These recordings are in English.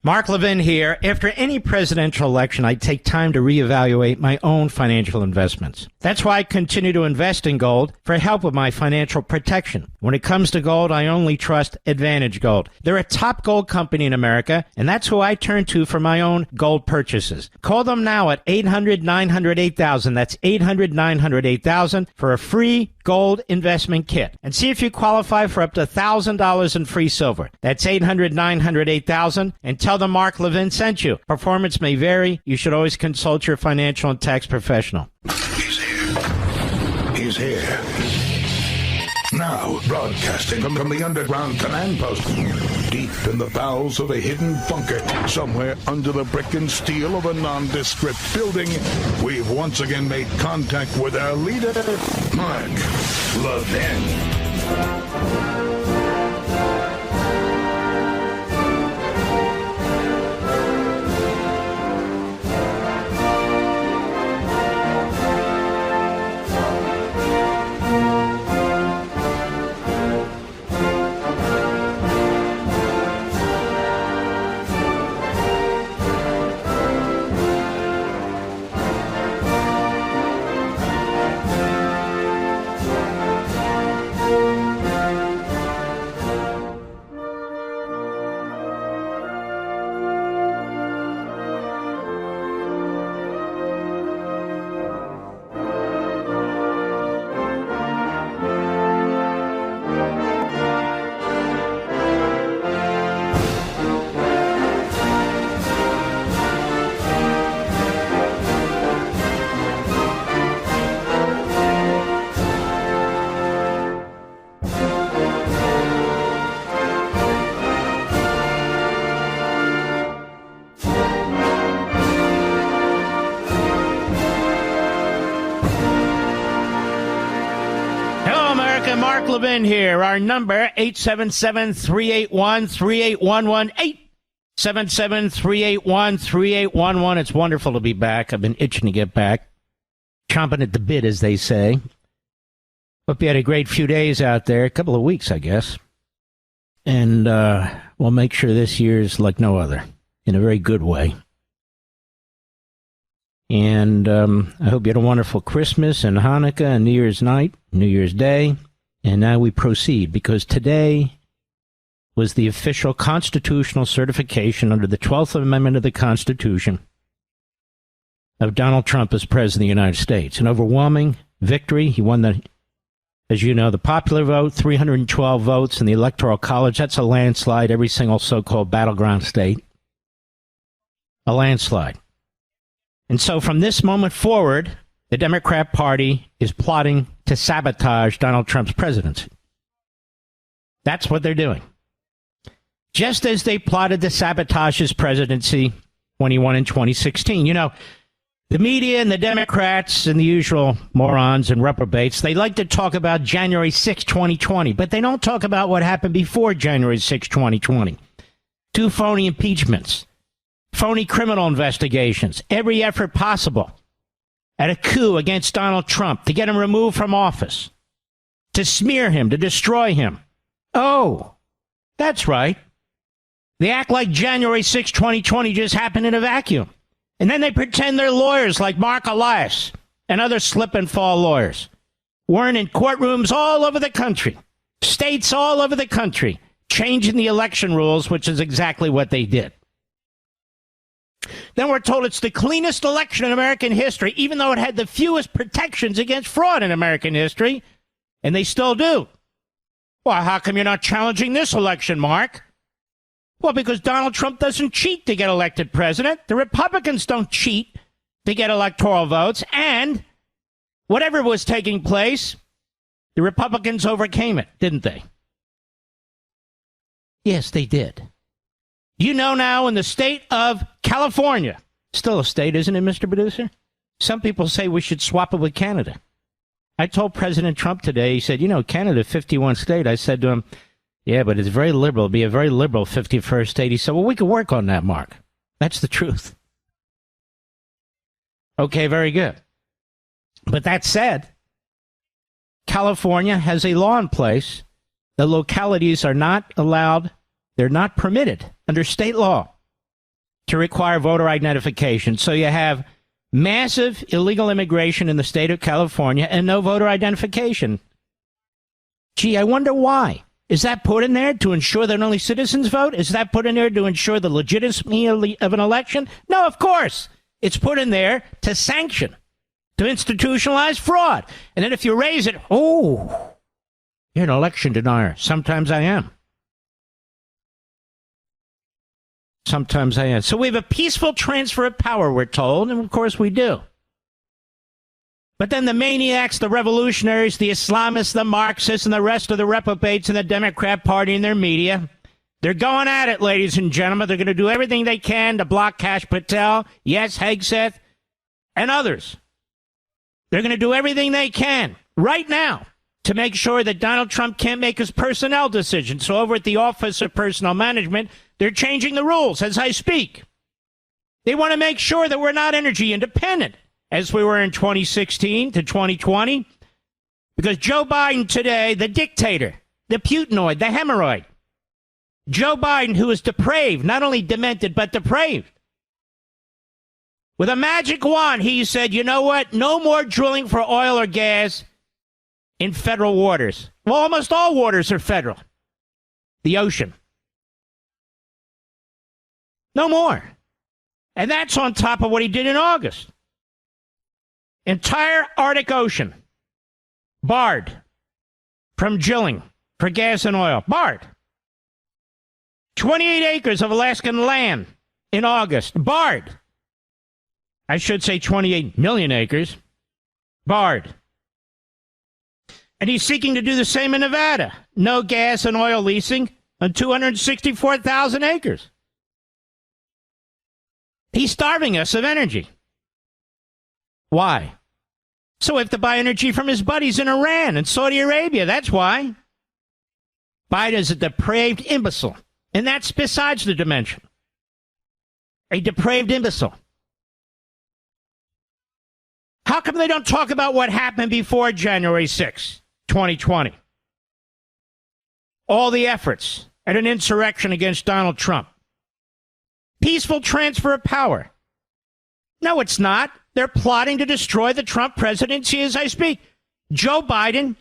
Mark Levin here. After any presidential election, I take time to reevaluate my own financial investments. That's why I continue to invest in gold for help with my financial protection. When it comes to gold, I only trust Advantage Gold. They're a top gold company in America, and that's who I turn to for my own gold purchases. Call them now at 800-900-8000. That's 800-900-8000 for a free gold investment kit. And see if you qualify for up to $1,000 in free silver. That's 800-900-8000. And tell them Mark Levin sent you. Performance may vary. You should always consult your financial and tax professional. He's here. He's here. Now, broadcasting from the underground command post, deep in the bowels of a hidden bunker, somewhere under the brick and steel of a nondescript building, we've once again made contact with our leader, Mark Levin. Mark Levin here. Our number, 877-381-3811. 877-381-3811. It's wonderful to be back. I've been itching to get back. Chomping at the bit, as they say. Hope you had a great few days out there. A couple of weeks, I guess. And we'll make sure this year's like no other. In a very good way. And I hope you had a wonderful Christmas and Hanukkah and New Year's night, New Year's Day. And now we proceed, because today was the official constitutional certification under the 12th Amendment of the Constitution of Donald Trump as President of the United States. An overwhelming victory. He won the, as you know, the popular vote, 312 votes in the Electoral College. That's a landslide, every single so-called battleground state. A landslide. And so from this moment forward, the Democrat Party is plotting to sabotage Donald Trump's presidency. That's what they're doing. Just as they plotted to sabotage his presidency when he won in 2016. You know, the media and the Democrats and the usual morons and reprobates, they like to talk about January 6, 2020, but they don't talk about what happened before January 6, 2020. 2 phony impeachments, phony criminal investigations, every effort possible at a coup against Donald Trump to get him removed from office, to smear him, to destroy him. Oh, that's right. They act like January 6, 2020 just happened in a vacuum. And then they pretend they're lawyers like Mark Elias and other slip and fall lawyers. Weren't in courtrooms all over the country, states all over the country, changing the election rules, which is exactly what they did. Then we're told it's the cleanest election in American history, even though it had the fewest protections against fraud in American history, and they still do. Well, how come you're not challenging this election, Mark? Well, because Donald Trump doesn't cheat to get elected president. The Republicans don't cheat to get electoral votes, and whatever was taking place, the Republicans overcame it, didn't they? Yes, they did. You know now in the state of California, still a state, isn't it, Mr. Producer? Some people say we should swap it with Canada. I told President Trump today, he said, you know, Canada, 51 state. I said to him, yeah, but it's very liberal. It'll be a very liberal 51st state. He said, well, we can work on that, Mark. That's the truth. Okay, very good. But that said, California has a law in place. The localities are not allowed, they're not permitted under state law to require voter identification. So you have massive illegal immigration in the state of California and no voter identification. Gee, I wonder why. Is that put in there to ensure that only citizens vote? Is that put in there to ensure the legitimacy of an election? No, of course. It's put in there to sanction, to institutionalize fraud. And then if you raise it, oh, you're an election denier. Sometimes I am. Sometimes I am. So we have a peaceful transfer of power, we're told, and of course we do. But then the maniacs, the revolutionaries, the Islamists, the Marxists, and the rest of the reprobates in the Democrat Party and their media, they're going at it, ladies and gentlemen. They're going to do everything they can to block Kash Patel, yes, Hegseth, and others. They're going to do everything they can right now to make sure that Donald Trump can't make his personnel decisions. So over at the Office of Personnel Management, they're changing the rules as I speak. They want to make sure that we're not energy independent, as we were in 2016 to 2020, because Joe Biden today, the dictator, the Putinoid, the hemorrhoid, Joe Biden, who is depraved, not only demented, but depraved. With a magic wand, he said, you know what? No more drilling for oil or gas in federal waters. Well, almost all waters are federal. The ocean. No more. And that's on top of what he did in August. Entire Arctic Ocean barred from drilling for gas and oil. Barred. 28 acres of Alaskan land in August. Barred. I should say 28 million acres. Barred. And he's seeking to do the same in Nevada. No gas and oil leasing on 264,000 acres. He's starving us of energy. Why? So we have to buy energy from his buddies in Iran and Saudi Arabia. That's why. Biden is a depraved imbecile. And that's besides the dimension. A depraved imbecile. How come they don't talk about what happened before January 6, 2020? All the efforts at an insurrection against Donald Trump. Peaceful transfer of power. No, it's not. They're plotting to destroy the Trump presidency as I speak. Joe Biden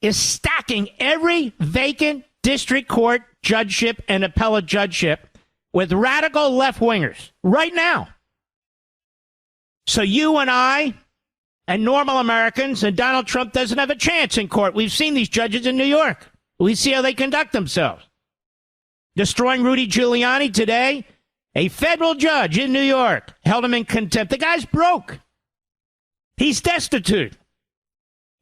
is stacking every vacant district court judgeship and appellate judgeship with radical left-wingers right now. So you and I and normal Americans and Donald Trump doesn't have a chance in court. We've seen these judges in New York. We see how they conduct themselves. Destroying Rudy Giuliani today. A federal judge in New York held him in contempt. The guy's broke. He's destitute.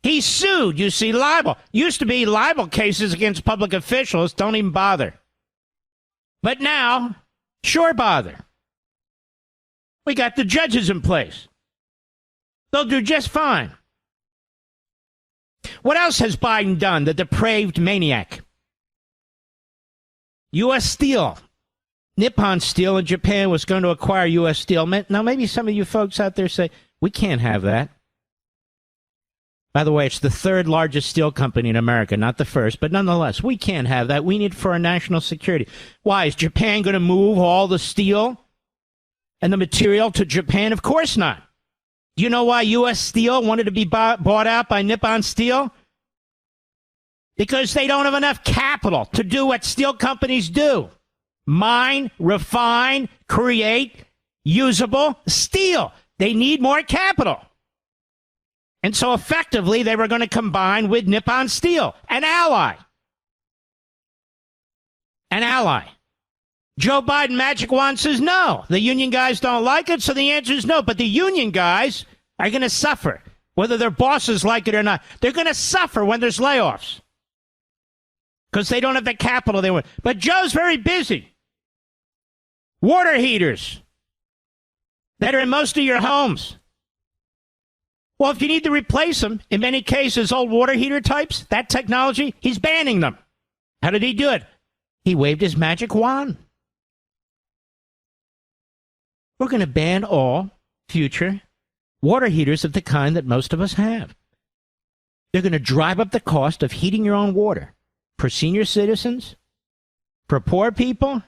He's sued, you see, libel. Used to be libel cases against public officials. Don't even bother. But now, sure bother. We got the judges in place. They'll do just fine. What else has Biden done, the depraved maniac? U.S. Steel. Nippon Steel in Japan was going to acquire U.S. Steel. Now, maybe some of you folks out there say, we can't have that. By the way, it's the third largest steel company in America, not the first, but nonetheless, we can't have that. We need it for our national security. Why? Is Japan going to move all the steel and the material to Japan? Of course not. Do you know why U.S. Steel wanted to be bought out by Nippon Steel? Because they don't have enough capital to do what steel companies do. Mine, refine, create usable steel. They need more capital. And so effectively, they were going to combine with Nippon Steel, an ally. An ally. Joe Biden magic wand says no. The union guys don't like it, so the answer is no. But the union guys are going to suffer, whether their bosses like it or not. They're going to suffer when there's layoffs because they don't have the capital they want. But Joe's very busy. Water heaters that are in most of your homes. Well, if you need to replace them, in many cases, old water heater types, that technology, he's banning them. How did he do it? He waved his magic wand. We're going to ban all future water heaters of the kind that most of us have. They're going to drive up the cost of heating your own water for senior citizens, for poor people,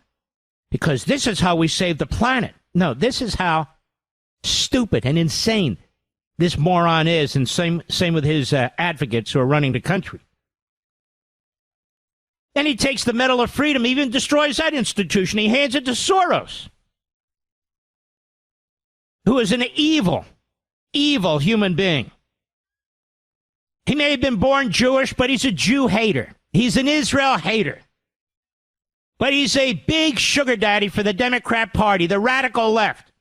because this is how we save the planet. No, this is how stupid and insane this moron is, and same with his advocates who are running the country. Then he takes the Medal of Freedom, even destroys that institution. He hands it to Soros, who is an evil, evil human being. He may have been born Jewish, but he's a Jew hater. He's an Israel hater. But he's a big sugar daddy for the Democrat Party, the radical left,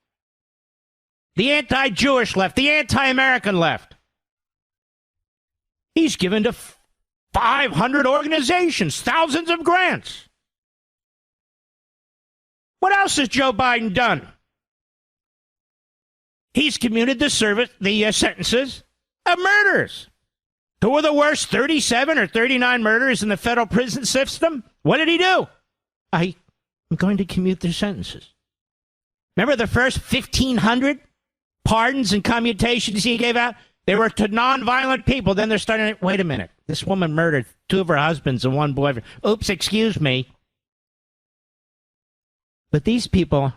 the anti-Jewish left, the anti-American left. He's given to 500 organizations, thousands of grants. What else has Joe Biden done? He's commuted the sentences of murderers. Who were the worst 37 or 39 murderers in the federal prison system? What did he do? I'm going to commute their sentences. Remember the first 1,500 pardons and commutations he gave out? They were to nonviolent people. Then they're starting to, wait a minute. This woman murdered 2 of her husbands and 1 boyfriend. Oops, excuse me. But these people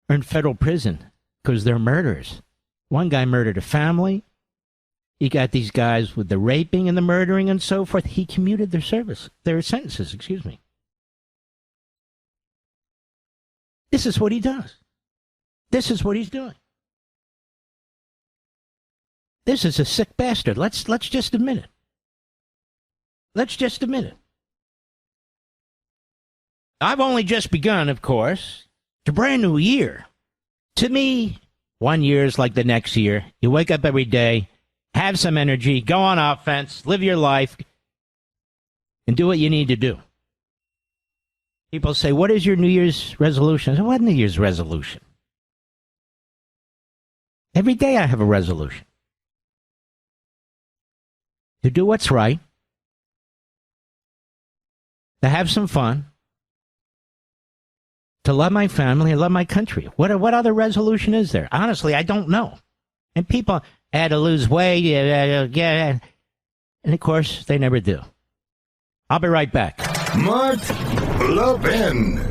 are in federal prison because they're murderers. One guy murdered a family. You got these guys with the raping and the murdering and so forth. He commuted their sentences, excuse me. This is what he does. This is what he's doing. This is a sick bastard. Let's just admit it. Let's just admit it. I've only just begun, of course. It's a brand new year. To me, 1 year is like the next year. You wake up every day, have some energy, go on offense, live your life, and do what you need to do. People say, what is your New Year's resolution? I say, what New Year's resolution? Every day I have a resolution. To do what's right. To have some fun. To love my family and love my country. What other resolution is there? Honestly, I don't know. And people had to lose weight. Yeah. And of course, they never do. I'll be right back. Mark Levin.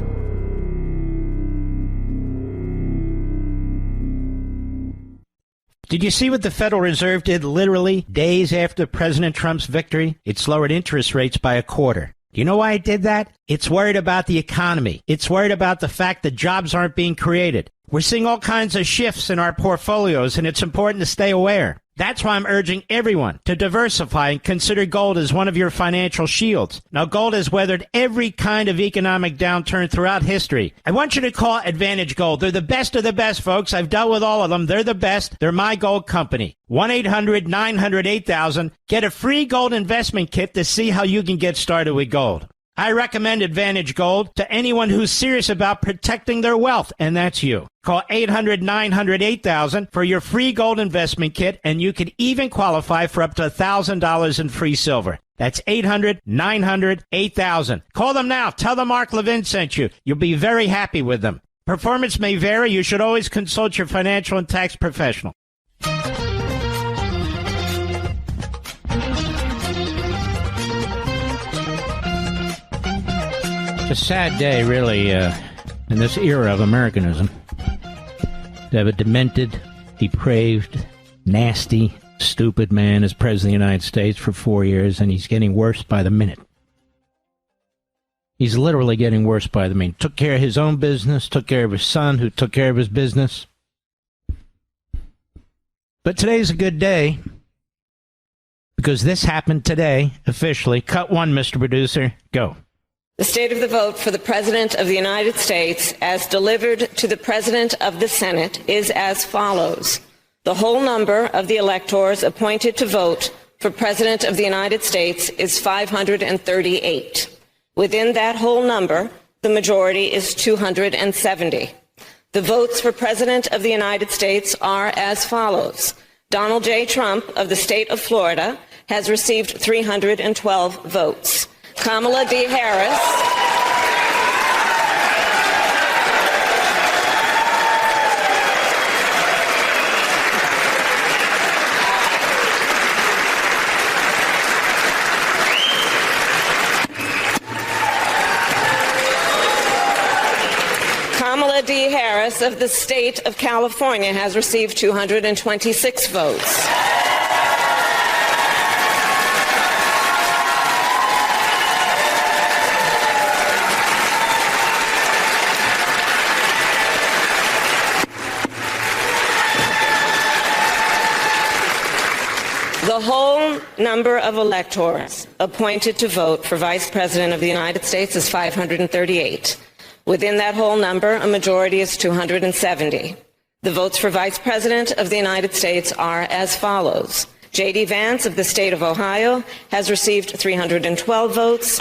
Did you see what the Federal Reserve did literally days after President Trump's victory? It's lowered interest rates by a quarter. Do you know why it did that? It's worried about the economy. It's worried about the fact that jobs aren't being created. We're seeing all kinds of shifts in our portfolios, and it's important to stay aware. That's why I'm urging everyone to diversify and consider gold as one of your financial shields. Now, gold has weathered every kind of economic downturn throughout history. I want you to call Advantage Gold. They're the best of the best, folks. I've dealt with all of them. They're the best. They're my gold company. 1-800-900-8000. Get a free gold investment kit to see how you can get started with gold. I recommend Advantage Gold to anyone who's serious about protecting their wealth, and that's you. Call 800-900-8000 for your free gold investment kit, and you can even qualify for up to $1,000 in free silver. That's 800-900-8000. Call them now. Tell them Mark Levin sent you. You'll be very happy with them. Performance may vary. You should always consult your financial and tax professional. It's a sad day, really, in this era of Americanism, to have a demented, depraved, nasty, stupid man as President of the United States for 4 years, and he's getting worse by the minute. He's literally getting worse by the minute. Took care of his own business, took care of his son, who took care of his business. But today's a good day, because this happened today, officially. Cut 1, Mr. Producer. Go. The state of the vote for the President of the United States, as delivered to the President of the Senate, is as follows. The whole number of the electors appointed to vote for President of the United States is 538. Within that whole number, the majority is 270. The votes for President of the United States are as follows. Donald J. Trump of the state of Florida has received 312 votes. Kamala D. Harris Harris of the state of California has received 226 votes. The whole number of electors appointed to vote for Vice President of the United States is 538. Within that whole number, a majority is 270. The votes for Vice President of the United States are as follows. J.D. Vance of the state of Ohio has received 312 votes.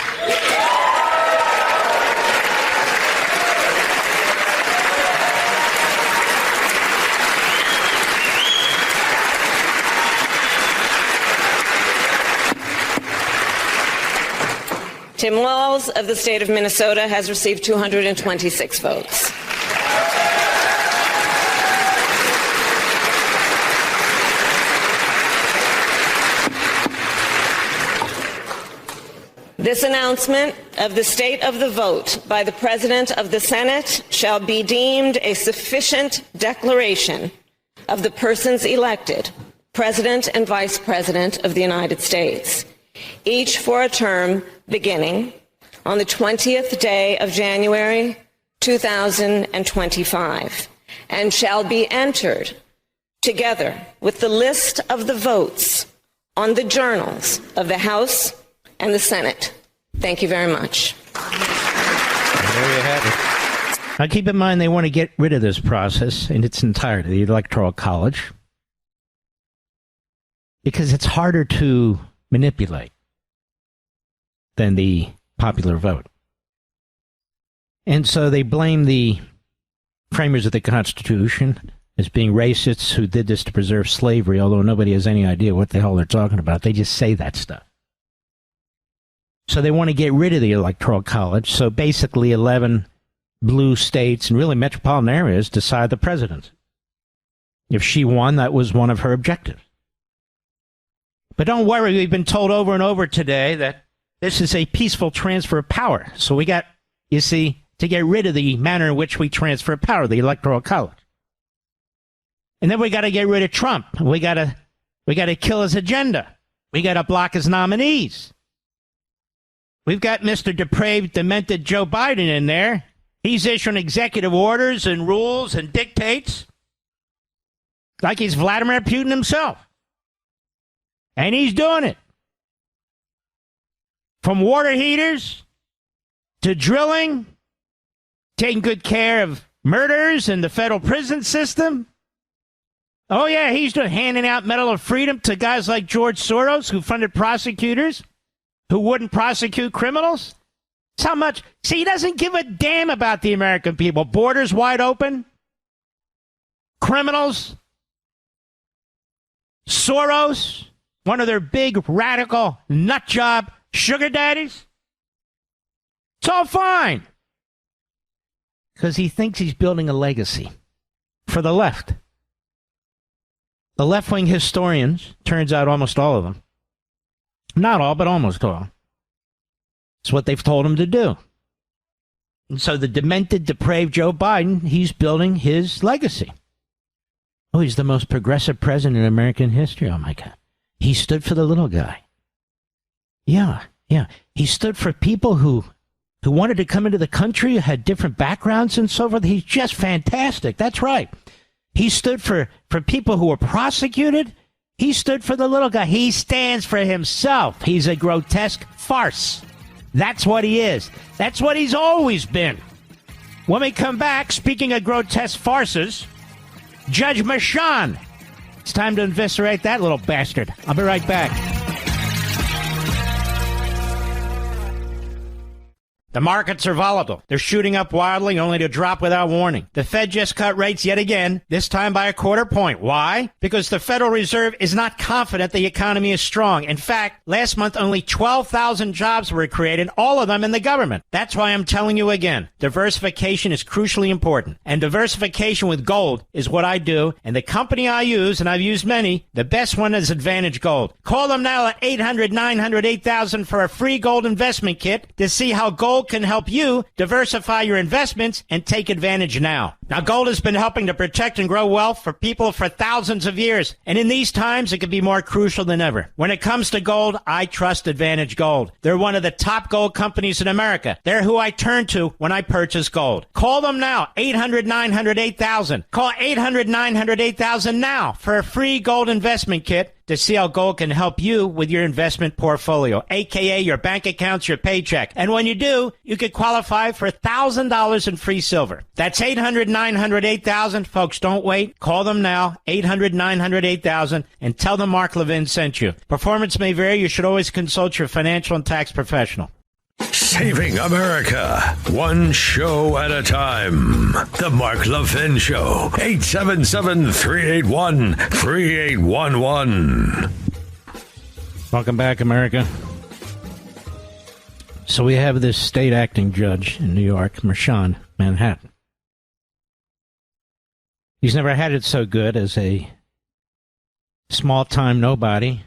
Tim Walz of the state of Minnesota has received 226 votes. This announcement of the state of the vote by the President of the Senate shall be deemed a sufficient declaration of the persons elected President and Vice President of the United States, each for a term beginning on the 20th day of January 2025, and shall be entered together with the list of the votes on the journals of the House and the Senate. Thank you very much. There you have it. Now keep in mind they want to get rid of this process in its entirety, the Electoral College, because it's harder to manipulate than the popular vote. And so they blame the framers of the Constitution as being racists who did this to preserve slavery, although nobody has any idea what the hell they're talking about. They just say that stuff. So they want to get rid of the Electoral College. So basically 11 blue states and really metropolitan areas decide the presidency. If she won, that was one of her objectives. But don't worry, we've been told over and over today that this is a peaceful transfer of power. So we got, you see, to get rid of the manner in which we transfer power, the Electoral College. And then we got to get rid of Trump. We got to kill his agenda. We got to block his nominees. We've got Mr. Depraved, demented Joe Biden in there. He's issuing executive orders and rules and dictates like he's Vladimir Putin himself. And he's doing it. From water heaters to drilling, taking good care of murders in the federal prison system. Oh, yeah, he's handing out Medal of Freedom to guys like George Soros, who funded prosecutors who wouldn't prosecute criminals. That's how much. See, he doesn't give a damn about the American people. Borders wide open. Criminals. Soros, one of their big radical nut job sugar daddies. It's all fine. Because he thinks he's building a legacy for the left. The left-wing historians, turns out almost all of them, not all, but almost all, it's what they've told him to do. And so the demented, depraved Joe Biden, he's building his legacy. Oh, he's the most progressive president in American history. Oh, my God. He stood for the little guy. Yeah. He stood for people who wanted to come into the country, had different backgrounds and so forth. He's just fantastic. That's right. He stood for people who were prosecuted. He stood for the little guy. He stands for himself. He's a grotesque farce. That's what he is. That's what he's always been. When we come back, speaking of grotesque farces, Judge Merchan. It's time to eviscerate that little bastard. I'll be right back. The markets are volatile. They're shooting up wildly only to drop without warning. The Fed just cut rates yet again, this time by a quarter point. Why? Because the Federal Reserve is not confident the economy is strong. In fact, last month only 12,000 jobs were created, all of them in the government. That's why I'm telling you again, diversification is crucially important. And diversification with gold is what I do. And the company I use, and I've used many, the best one is Advantage Gold. Call them now at 800-900-8000 for a free gold investment kit to see how gold gold can help you diversify your investments and take advantage now. Now, gold has been helping to protect and grow wealth for people for thousands of years. And in these times, it can be more crucial than ever. When it comes to gold, I trust Advantage Gold. They're one of the top gold companies in America. They're who I turn to when I purchase gold. Call them now, 800-900-8000. Call 800-900-8000 now for a free gold investment kit to see how gold can help you with your investment portfolio, a.k.a. your bank accounts, your paycheck. And when you do, you could qualify for $1,000 in free silver. That's 800-900-8000. Folks, don't wait. Call them now, 800-900-8000, and tell them Mark Levin sent you. Performance may vary. You should always consult your financial and tax professional. Saving America, one show at a time. The Mark Levin Show, 877-381-3811. Welcome back, America. So we have this state acting judge in New York, Mershon, Manhattan. He's never had it so good as a small-time nobody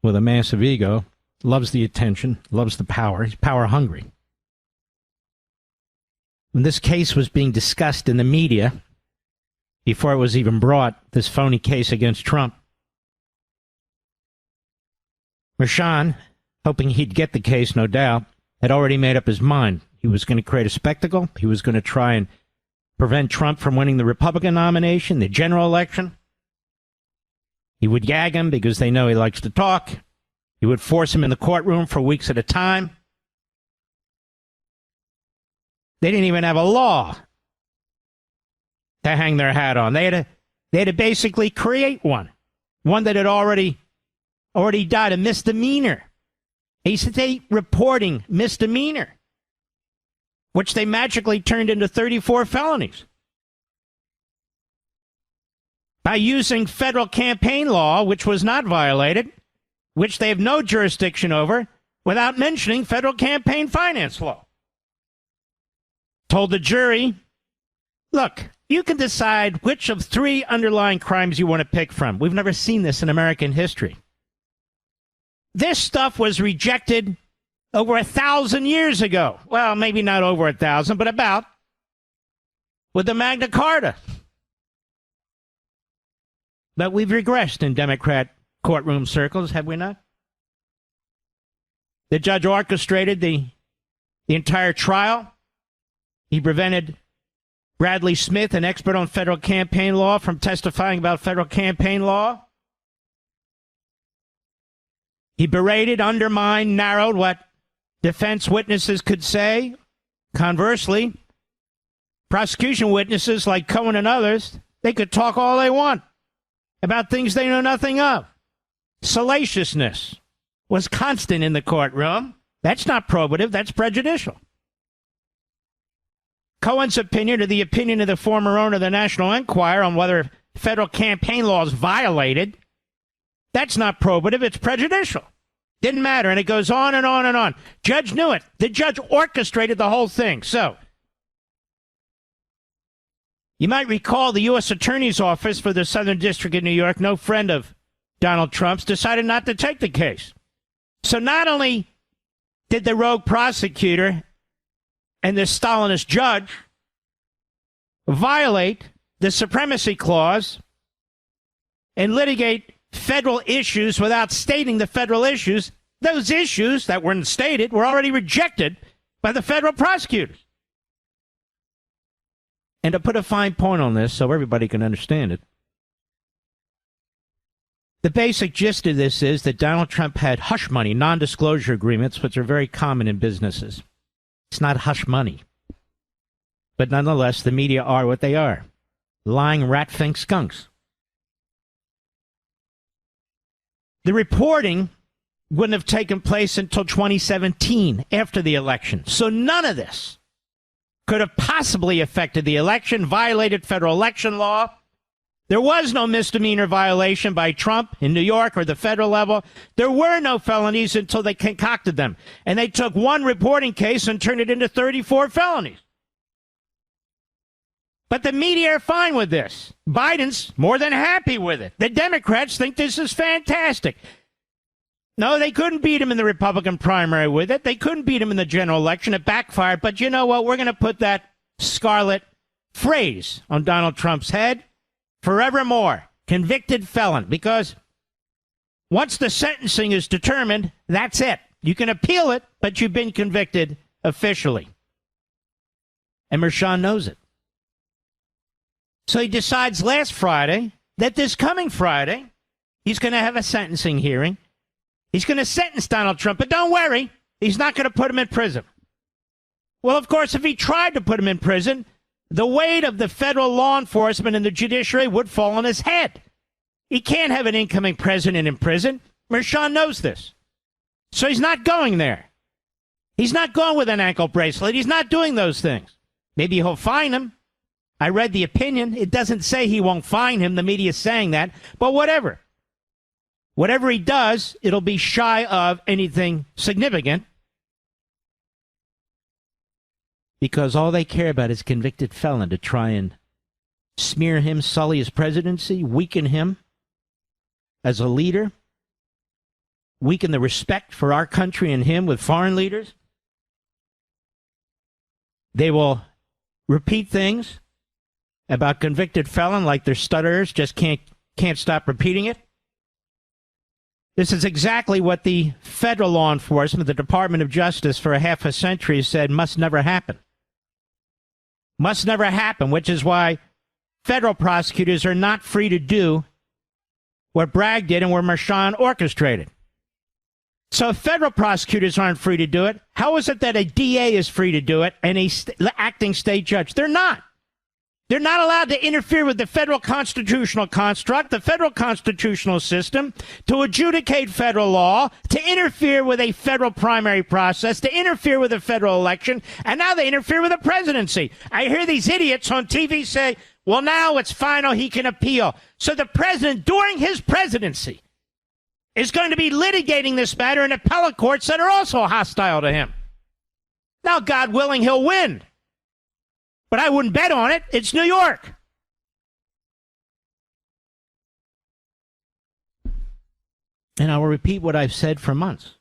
with a massive ego. Loves the attention, loves the power. He's power hungry. When this case was being discussed in the media, before it was even brought, this phony case against Trump, Mershon, hoping he'd get the case, no doubt, had already made up his mind. He was going to create a spectacle. He was going to try and prevent Trump from winning the Republican nomination, the general election. He would gag him because they know he likes to talk. He would force him in the courtroom for weeks at a time. They didn't even have a law to hang their hat on. They had to basically create one that had already died, a misdemeanor, a state reporting misdemeanor, which they magically turned into 34 felonies by using federal campaign law, which was not violated, which they have no jurisdiction over, without mentioning federal campaign finance law. Told the jury, look, you can decide which of 3 underlying crimes you want to pick from. We've never seen this in American history. This stuff was rejected over 1,000 years ago. Well, maybe not over 1,000, but about, with the Magna Carta. But we've regressed in Democrat courtroom circles, have we not? The judge orchestrated the entire trial. He prevented Bradley Smith, an expert on federal campaign law, from testifying about federal campaign law. He berated, undermined, narrowed what defense witnesses could say. Conversely, prosecution witnesses like Cohen and others, they could talk all they want about things they know nothing of. Salaciousness was constant in the courtroom. That's not probative, that's prejudicial. Cohen's opinion, or the opinion of the former owner of the National Enquirer on whether federal campaign law is violated, that's not probative, it's prejudicial. Didn't matter, and it goes on and on and on. Judge knew it. The judge orchestrated the whole thing. So, you might recall the U.S. Attorney's Office for the Southern District of New York, no friend of Donald Trump's, decided not to take the case. So not only did the rogue prosecutor and the Stalinist judge violate the Supremacy Clause and litigate federal issues without stating the federal issues, those issues that weren't stated were already rejected by the federal prosecutors. And to put a fine point on this so everybody can understand it, the basic gist of this is that Donald Trump had hush money, non-disclosure agreements, which are very common in businesses. It's not hush money. But nonetheless, the media are what they are. Lying rat-fink skunks. The reporting wouldn't have taken place until 2017, after the election. So none of this could have possibly affected the election, violated federal election law. There was no misdemeanor violation by Trump in New York or the federal level. There were no felonies until they concocted them. And they took one reporting case and turned it into 34 felonies. But the media are fine with this. Biden's more than happy with it. The Democrats think this is fantastic. No, they couldn't beat him in the Republican primary with it. They couldn't beat him in the general election. It backfired. But you know what? We're going to put that scarlet phrase on Donald Trump's head forevermore. Convicted felon. Because once the sentencing is determined, that's it. You can appeal it, but you've been convicted officially. And Mershon knows it. So he decides last Friday that this coming Friday, he's going to have a sentencing hearing. He's going to sentence Donald Trump, but don't worry, he's not going to put him in prison. Well, of course, if he tried to put him in prison, the weight of the federal law enforcement and the judiciary would fall on his head. He can't have an incoming president in prison. Mershon knows this. So he's not going there. He's not going with an ankle bracelet. He's not doing those things. Maybe he'll fine him. I read the opinion. It doesn't say he won't fine him. The media's saying that. But whatever. Whatever he does, it'll be shy of anything significant. Because all they care about is convicted felon to try and smear him, sully his presidency, weaken him as a leader, weaken the respect for our country and him with foreign leaders. They will repeat things about convicted felon like they're stutterers, just can't stop repeating it. This is exactly what the federal law enforcement, the Department of Justice, for a half a century said must never happen. Must never happen, which is why federal prosecutors are not free to do what Bragg did and what Mershon orchestrated. So if federal prosecutors aren't free to do it, how is it that a DA is free to do it and a acting state judge? They're not. They're not allowed to interfere with the federal constitutional construct, the federal constitutional system, to adjudicate federal law, to interfere with a federal primary process, to interfere with a federal election, and now they interfere with the presidency. I hear these idiots on TV say, well, now it's final, he can appeal. So the president, during his presidency, is going to be litigating this matter in appellate courts that are also hostile to him. Now, God willing, he'll win. But I wouldn't bet on it. It's New York. And I will repeat what I've said for months.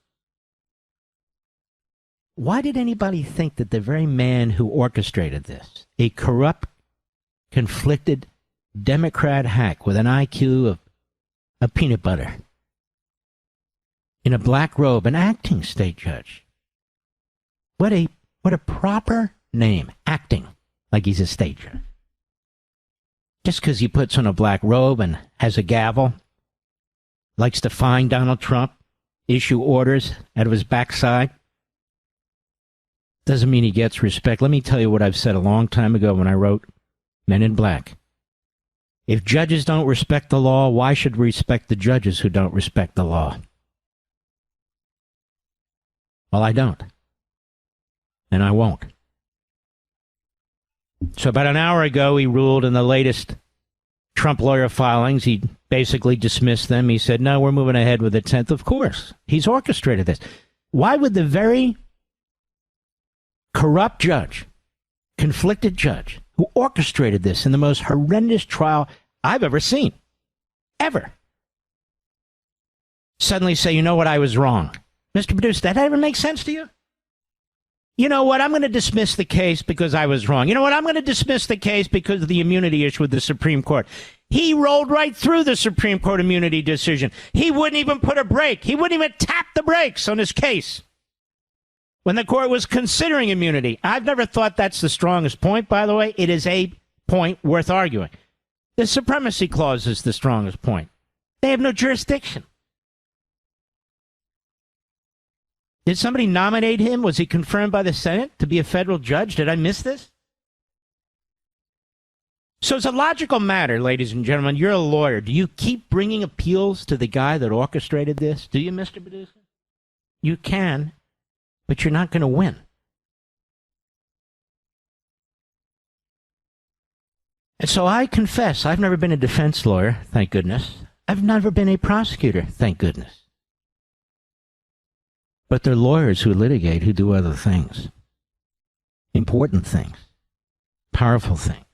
Why did anybody think that the very man who orchestrated this, a corrupt, conflicted Democrat hack with an IQ of peanut butter, in a black robe, an acting state judge, what a proper name, acting. Like he's a state judge. Just because he puts on a black robe and has a gavel, likes to fine Donald Trump, issue orders out of his backside, doesn't mean he gets respect. Let me tell you what I've said a long time ago when I wrote Men in Black. If judges don't respect the law, why should we respect the judges who don't respect the law? Well, I don't. And I won't. So about an hour ago, he ruled in the latest Trump lawyer filings. He basically dismissed them. He said, no, we're moving ahead with the 10th. Of course, he's orchestrated this. Why would the very corrupt judge, conflicted judge, who orchestrated this in the most horrendous trial I've ever seen, ever, suddenly say, you know what, I was wrong? Mr. Producer, that ever make sense to you? You know what? I'm going to dismiss the case because I was wrong. You know what? I'm going to dismiss the case because of the immunity issue with the Supreme Court. He rolled right through the Supreme Court immunity decision. He wouldn't even put a brake. He wouldn't even tap the brakes on his case when the court was considering immunity. I've never thought that's the strongest point, by the way. It is a point worth arguing. The supremacy clause is the strongest point. They have no jurisdiction. Did somebody nominate him? Was he confirmed by the Senate to be a federal judge? Did I miss this? So it's a logical matter, ladies and gentlemen. You're a lawyer. Do you keep bringing appeals to the guy that orchestrated this? Do you, Mr. Producer? You can, but you're not going to win. And so I confess, I've never been a defense lawyer, thank goodness. I've never been a prosecutor, thank goodness. But they're lawyers who litigate, who do other things. Important things. Powerful things.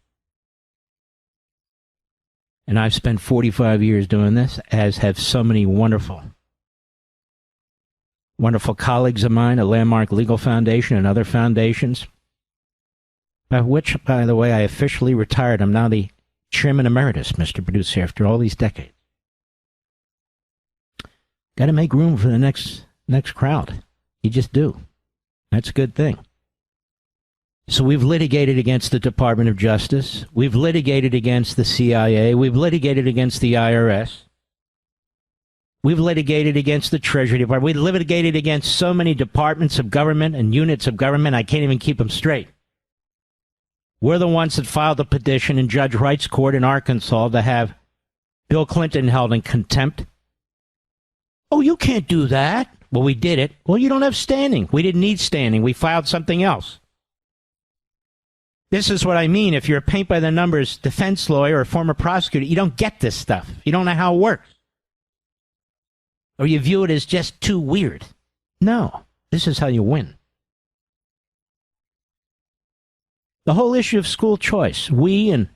And I've spent 45 years doing this, as have so many wonderful wonderful colleagues of mine at Landmark Legal Foundation and other foundations, which, by the way, I officially retired. I'm now the chairman emeritus, Mr. Producer, after all these decades. Got to make room for the next crowd. You just do. That's a good thing. So we've litigated against the Department of Justice. We've litigated against the CIA. We've litigated against the IRS. We've litigated against the Treasury Department. We've litigated against so many departments of government and units of government, I can't even keep them straight. We're the ones that filed the petition in Judge Wright's court in Arkansas to have Bill Clinton held in contempt. Oh, you can't do that. Well, we did it. Well, you don't have standing. We didn't need standing. We filed something else. This is what I mean. If you're a paint-by-the-numbers defense lawyer or former prosecutor, you don't get this stuff. You don't know how it works. Or you view it as just too weird. No, this is how you win. The whole issue of school choice, we and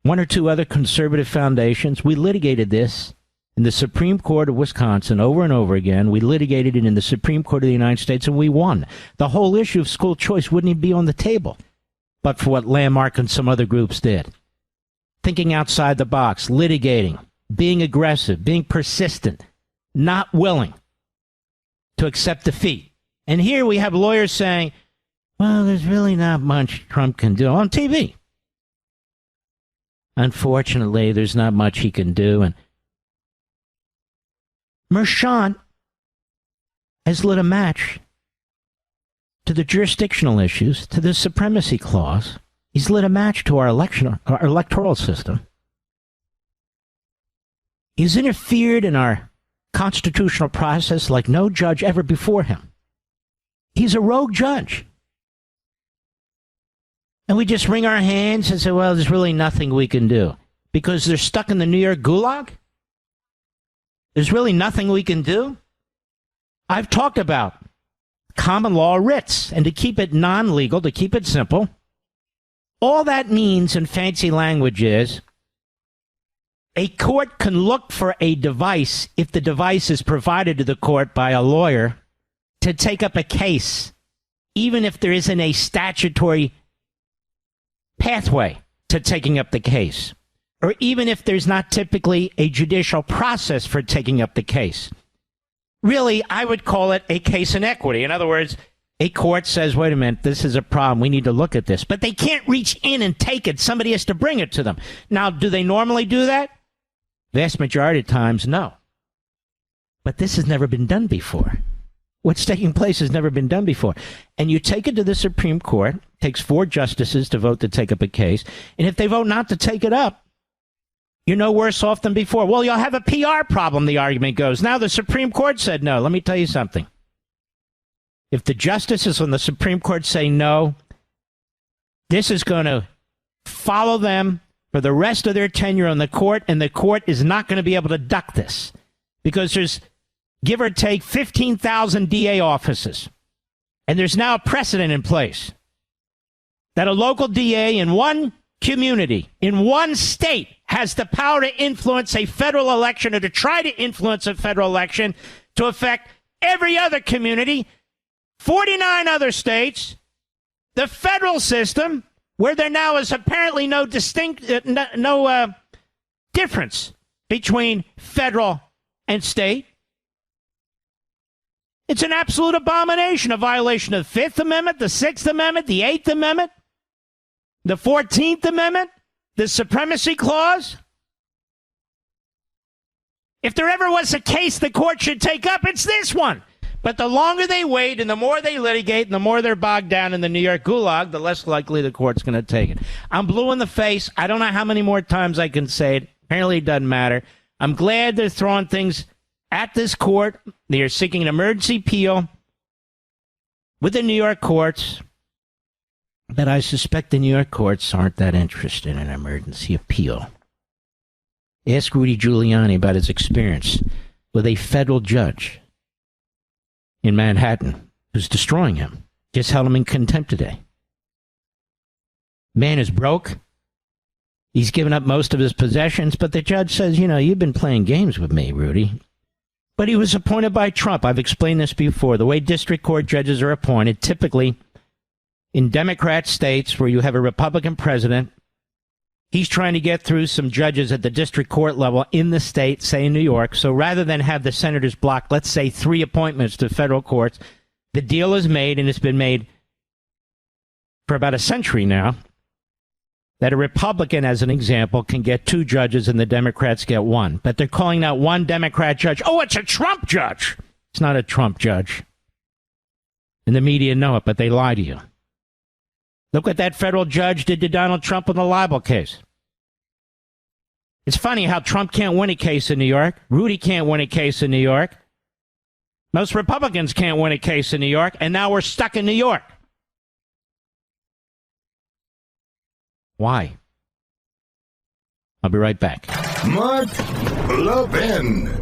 one or two other conservative foundations, we litigated this in the Supreme Court of Wisconsin over and over again. We litigated it in the Supreme Court of the United States, and we won. The whole issue of school choice wouldn't even be on the table, but for what Landmark and some other groups did. Thinking outside the box, litigating, being aggressive, being persistent, not willing to accept defeat. And here we have lawyers saying, well, there's really not much Trump can do on TV. Unfortunately, there's not much he can do. And Mershon has lit a match to the jurisdictional issues, to the supremacy clause. He's lit a match to our electoral system. He's interfered in our constitutional process like no judge ever before him. He's a rogue judge. And we just wring our hands and say, well, there's really nothing we can do. Because they're stuck in the New York gulag? There's really nothing we can do? I've talked about common law writs, and to keep it non-legal, to keep it simple, all that means in fancy language is a court can look for a device if the device is provided to the court by a lawyer to take up a case, even if there isn't a statutory pathway to taking up the case, or even if there's not typically a judicial process for taking up the case. Really, I would call it a case in equity. In other words, a court says, wait a minute, this is a problem. We need to look at this. But they can't reach in and take it. Somebody has to bring it to them. Now, do they normally do that? Vast majority of times, no. But this has never been done before. What's taking place has never been done before. And you take it to the Supreme Court, takes 4 justices to vote to take up a case, and if they vote not to take it up, you're no worse off than before. Well, you'll have a PR problem, the argument goes. Now the Supreme Court said no. Let me tell you something. If the justices on the Supreme Court say no, this is going to follow them for the rest of their tenure on the court, and the court is not going to be able to duck this because there's, give or take, 15,000 DA offices. And there's now a precedent in place that a local DA in one community, in one state, has the power to influence a federal election or to try to influence a federal election to affect every other community, 49 other states, the federal system, where there now is apparently no difference between federal and state. It's an absolute abomination, a violation of the 5th Amendment, the 6th Amendment, the 8th Amendment, the 14th Amendment, the Supremacy Clause. If there ever was a case the court should take up, it's this one. But the longer they wait and the more they litigate and the more they're bogged down in the New York gulag, the less likely the court's going to take it. I'm blue in the face. I don't know how many more times I can say it. Apparently it doesn't matter. I'm glad they're throwing things at this court. They are seeking an emergency appeal with the New York courts. But I suspect the New York courts aren't that interested in an emergency appeal. Ask Rudy Giuliani about his experience with a federal judge in Manhattan who's destroying him. Just held him in contempt today. Man is broke. He's given up most of his possessions, but the judge says, you know, you've been playing games with me, Rudy. But he was appointed by Trump. I've explained this before. The way district court judges are appointed, typically in Democrat states where you have a Republican president, he's trying to get through some judges at the district court level in the state, say in New York. So rather than have the senators block, let's say, 3 appointments to federal courts, the deal is made, and it's been made for about a century now, that a Republican, as an example, can get 2 judges and the Democrats get 1. But they're calling out one Democrat judge. Oh, it's a Trump judge. It's not a Trump judge. And the media know it, but they lie to you. Look what that federal judge did to Donald Trump in the libel case. It's funny how Trump can't win a case in New York. Rudy can't win a case in New York. Most Republicans can't win a case in New York, and now we're stuck in New York. Why? I'll be right back. Mark Levin.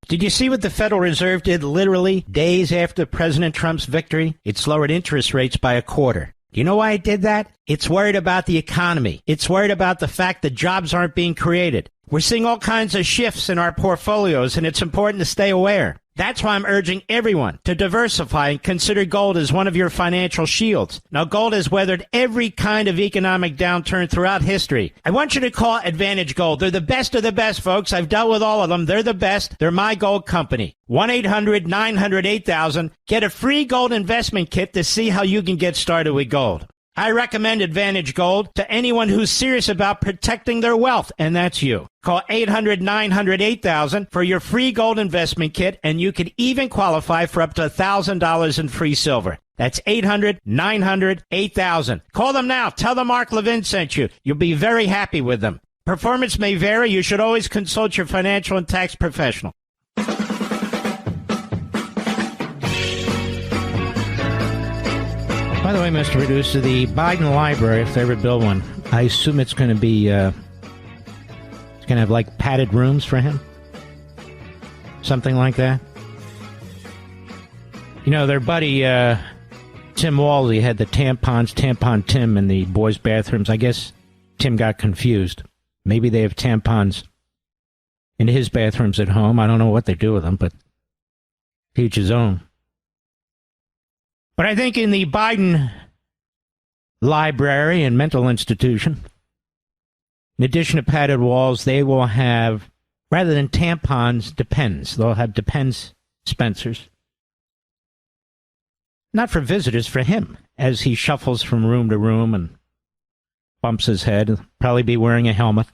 Did you see what the Federal Reserve did literally days after President Trump's victory? It's lowered interest rates by a quarter. Do you know why it did that? It's worried about the economy. It's worried about the fact that jobs aren't being created. We're seeing all kinds of shifts in our portfolios, and it's important to stay aware. That's why I'm urging everyone to diversify and consider gold as one of your financial shields. Now, gold has weathered every kind of economic downturn throughout history. I want you to call Advantage Gold. They're the best of the best, folks. I've dealt with all of them. They're the best. They're my gold company. 1-800-900-8000. Get a free gold investment kit to see how you can get started with gold. I recommend Advantage Gold to anyone who's serious about protecting their wealth, and that's you. Call 800-900-8000 for your free gold investment kit, and you can even qualify for up to $1,000 in free silver. That's 800-900-8000. Call them now. Tell them Mark Levin sent you. You'll be very happy with them. Performance may vary. You should always consult your financial and tax professional. By the way, Mr. Producer, the Biden Library, if they ever build one, I assume it's going to be, it's going to have like padded rooms for him? Something like that? You know, their buddy, Tim Walzy had the Tampon Tim in the boys' bathrooms. I guess Tim got confused. Maybe they have tampons in his bathrooms at home. I don't know what they do with them, but each his own. But I think in the Biden library and mental institution, in addition to padded walls, they will have, rather than tampons, Depends. They'll have Depends dispensers. Not for visitors, for him, as he shuffles from room to room and bumps his head. He'll probably be wearing a helmet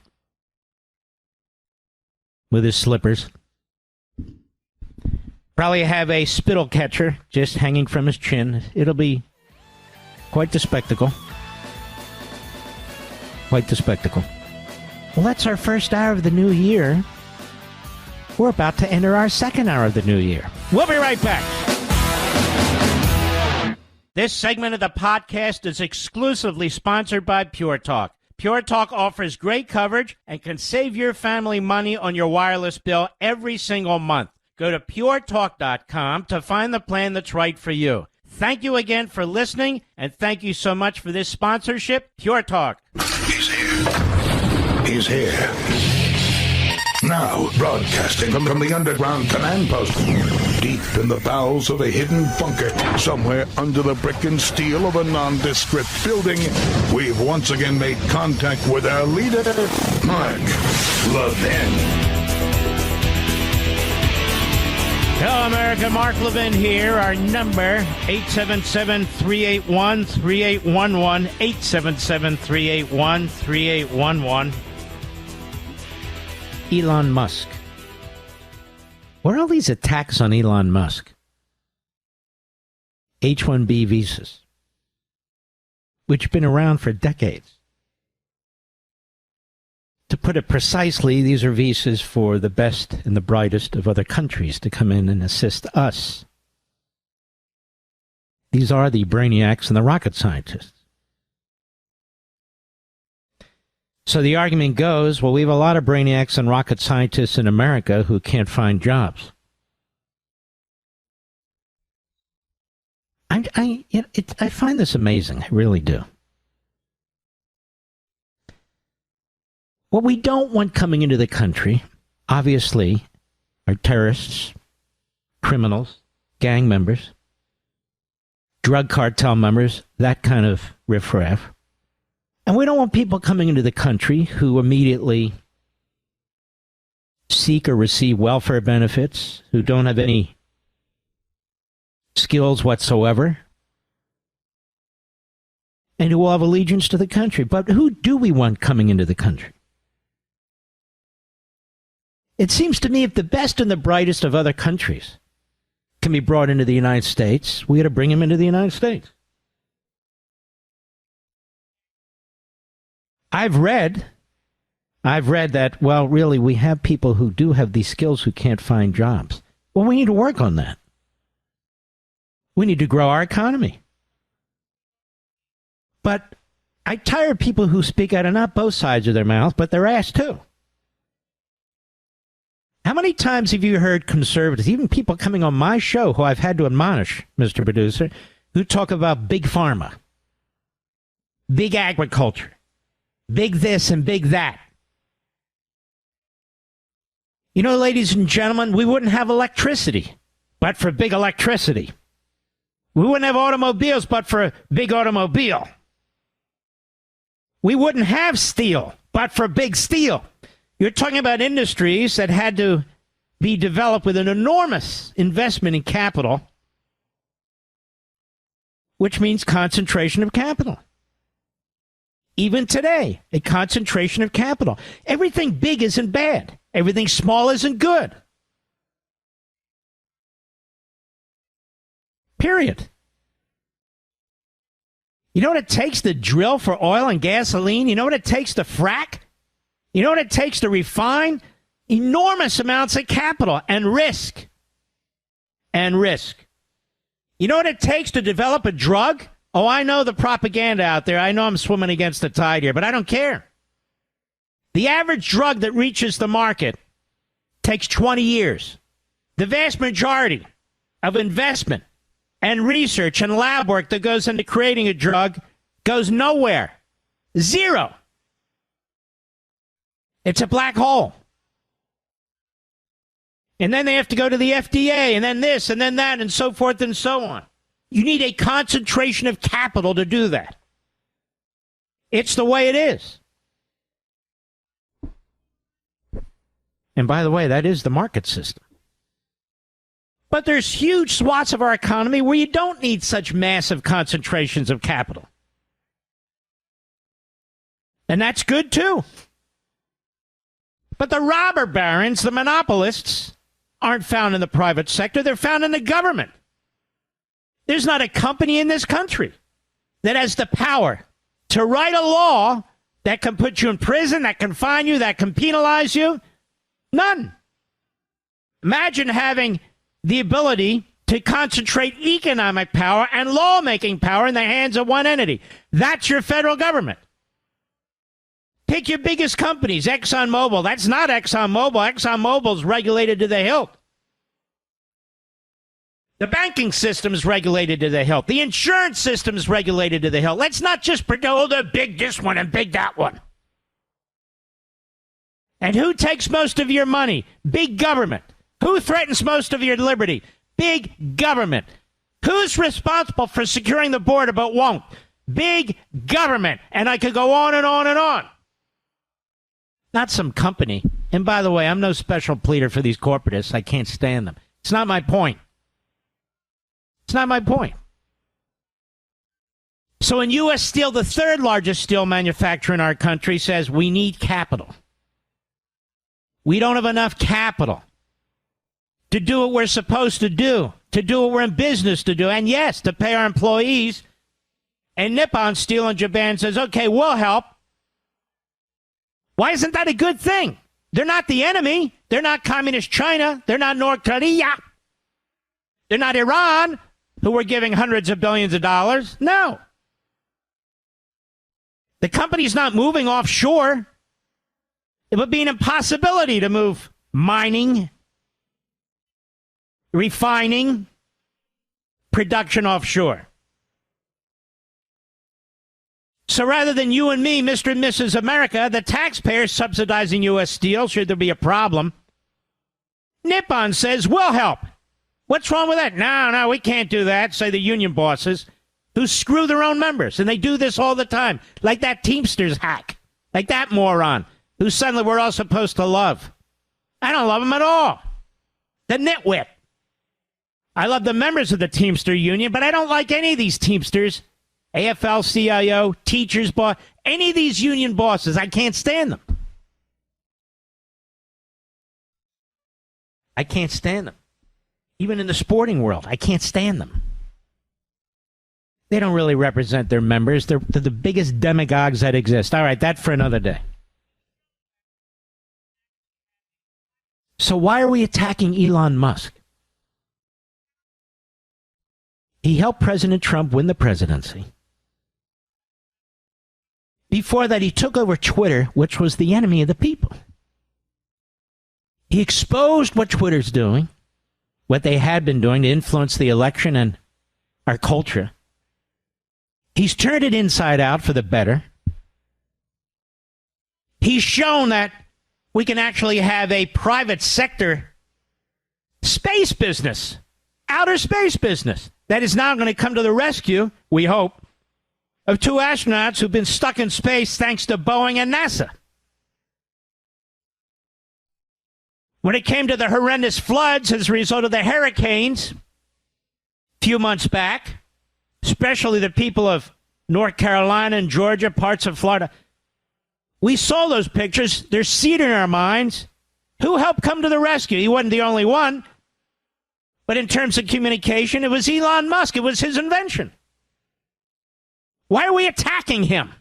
with his slippers. Probably have a spittle catcher just hanging from his chin. It'll be quite the spectacle. Quite the spectacle. Well, that's our first hour of the new year. We're about to enter our second hour of the new year. We'll be right back. This segment of the podcast is exclusively sponsored by Pure Talk. Pure Talk offers great coverage and can save your family money on your wireless bill every single month. Go to puretalk.com to find the plan that's right for you. Thank you again for listening, and thank you so much for this sponsorship, Pure Talk. He's here. He's here. Now, broadcasting from the underground command post, deep in the bowels of a hidden bunker, somewhere under the brick and steel of a nondescript building, we've once again made contact with our leader, Mark Levin. Hello, America. Mark Levin here. Our number, 877-381-3811, 877-381-3811. Elon Musk. What are all these attacks on Elon Musk? H-1B visas, which have been around for decades. To put it precisely, these are visas for the best and the brightest of other countries to come in and assist us. These are the brainiacs and the rocket scientists. So the argument goes, well, we have a lot of brainiacs and rocket scientists in America who can't find jobs. I find this amazing. I really do. What we don't want coming into the country, obviously, are terrorists, criminals, gang members, drug cartel members, that kind of riffraff. And we don't want people coming into the country who immediately seek or receive welfare benefits, who don't have any skills whatsoever, and who will have allegiance to the country. But who do we want coming into the country? It seems to me if the best and the brightest of other countries can be brought into the United States, we ought to bring them into the United States. I've read that, well, really, we have people who do have these skills who can't find jobs. Well, we need to work on that. We need to grow our economy. But I tire of people who speak out of not both sides of their mouth, but their ass too. How many times have you heard conservatives, even people coming on my show who I've had to admonish, Mr. Producer, who talk about big pharma, big agriculture, big this and big that? You know, ladies and gentlemen, we wouldn't have electricity but for big electricity. We wouldn't have automobiles but for a big automobile. We wouldn't have steel but for big steel. You're talking about industries that had to be developed with an enormous investment in capital, which means concentration of capital. Even today, a concentration of capital. Everything big isn't bad. Everything small isn't good. Period. You know what it takes to drill for oil and gasoline? You know what it takes to frack? You know what it takes to refine? Enormous amounts of capital and risk. And risk. You know what it takes to develop a drug? Oh, I know the propaganda out there. I know I'm swimming against the tide here, but I don't care. The average drug that reaches the market takes 20 years. The vast majority of investment and research and lab work that goes into creating a drug goes nowhere. Zero. It's a black hole. And then they have to go to the FDA, and then this, and then that, and so forth and so on. You need a concentration of capital to do that. It's the way it is. And by the way, that is the market system. But there's huge swaths of our economy where you don't need such massive concentrations of capital. And that's good too. But the robber barons, the monopolists, aren't found in the private sector. They're found in the government. There's not a company in this country that has the power to write a law that can put you in prison, that can fine you, that can penalize you. None. Imagine having the ability to concentrate economic power and lawmaking power in the hands of one entity. That's your federal government. Pick your biggest companies, ExxonMobil. That's not ExxonMobil. ExxonMobil is regulated to the hilt. The banking system is regulated to the hilt. The insurance system is regulated to the hilt. Let's not just pretend, they're big this one and big that one. And who takes most of your money? Big government. Who threatens most of your liberty? Big government. Who's responsible for securing the border but won't? Big government. And I could go on and on and on. Not some company. And by the way, I'm no special pleader for these corporatists. I can't stand them. It's not my point. It's not my point. So in U.S. Steel, the third largest steel manufacturer in our country, says we need capital. We don't have enough capital to do what we're supposed to do what we're in business to do, and yes, to pay our employees. And Nippon Steel in Japan says, okay, we'll help. Why isn't that a good thing? They're not the enemy. They're not communist China. They're not North Korea. They're not Iran, who we're giving hundreds of billions of dollars. No. The company's not moving offshore. It would be an impossibility to move mining, refining, production offshore. So rather than you and me, Mr. and Mrs. America, the taxpayers subsidizing U.S. steel, should there be a problem, Nippon says, we'll help. What's wrong with that? No, we can't do that, say the union bosses, who screw their own members. And they do this all the time, like that Teamsters hack, like that moron, who suddenly we're all supposed to love. I don't love him at all. The nitwit. I love the members of the Teamster Union, but I don't like any of these Teamsters. AFL-CIO, teachers, boss, any of these union bosses, I can't stand them. I can't stand them. Even in the sporting world, I can't stand them. They don't really represent their members. They're the biggest demagogues that exist. All right, that for another day. So why are we attacking Elon Musk? He helped President Trump win the presidency. Before that, he took over Twitter, which was the enemy of the people. He exposed what Twitter's doing, what they had been doing to influence the election and our culture. He's turned it inside out for the better. He's shown that we can actually have a private sector space business, outer space business, that is now going to come to the rescue, we hope, of two astronauts who've been stuck in space thanks to Boeing and NASA. When it came to the horrendous floods as a result of the hurricanes a few months back, especially the people of North Carolina and Georgia, parts of Florida, we saw those pictures. They're seared in our minds. Who helped come to the rescue? He wasn't the only one. But in terms of communication, it was Elon Musk. It was his invention. Why are we attacking him?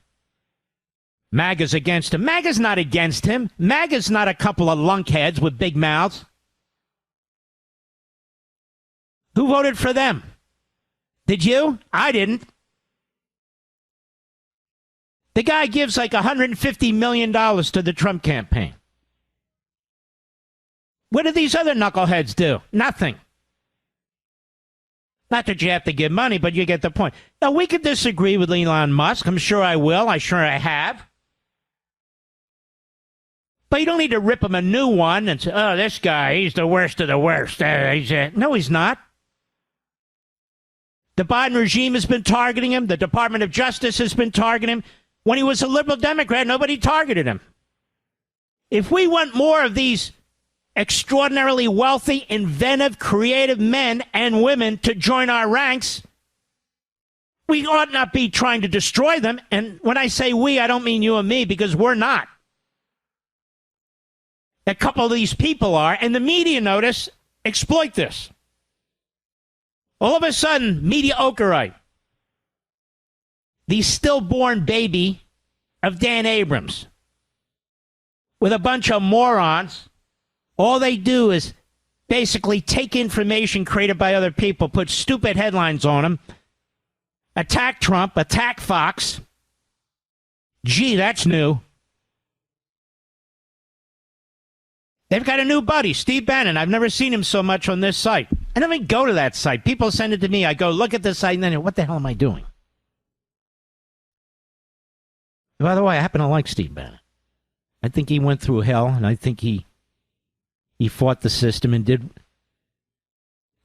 MAGA's against him. MAGA's not against him. MAGA's not a couple of lunkheads with big mouths. Who voted for them? Did you? I didn't. The guy gives like $150 million to the Trump campaign. What do these other knuckleheads do? Nothing. Not that you have to give money, but you get the point. Now, we could disagree with Elon Musk. I'm sure I will. I'm sure I have. But you don't need to rip him a new one and say, oh, this guy, he's the worst of the worst. No, he's not. The Biden regime has been targeting him. The Department of Justice has been targeting him. When he was a liberal Democrat, nobody targeted him. If we want more of these extraordinarily wealthy, inventive, creative men and women to join our ranks, we ought not be trying to destroy them. And when I say we, I don't mean you and me, because we're not. A couple of these people are, and the media, notice, exploit this. All of a sudden, mediocrite, the stillborn baby of Dan Abrams, with a bunch of morons, all they do is basically take information created by other people, put stupid headlines on them, attack Trump, attack Fox. Gee, that's new. They've got a new buddy, Steve Bannon. I've never seen him so much on this site. I don't even go to that site. People send it to me. I go, look at this site, and then what the hell am I doing? By the way, I happen to like Steve Bannon. I think he went through hell, and I think he fought the system and did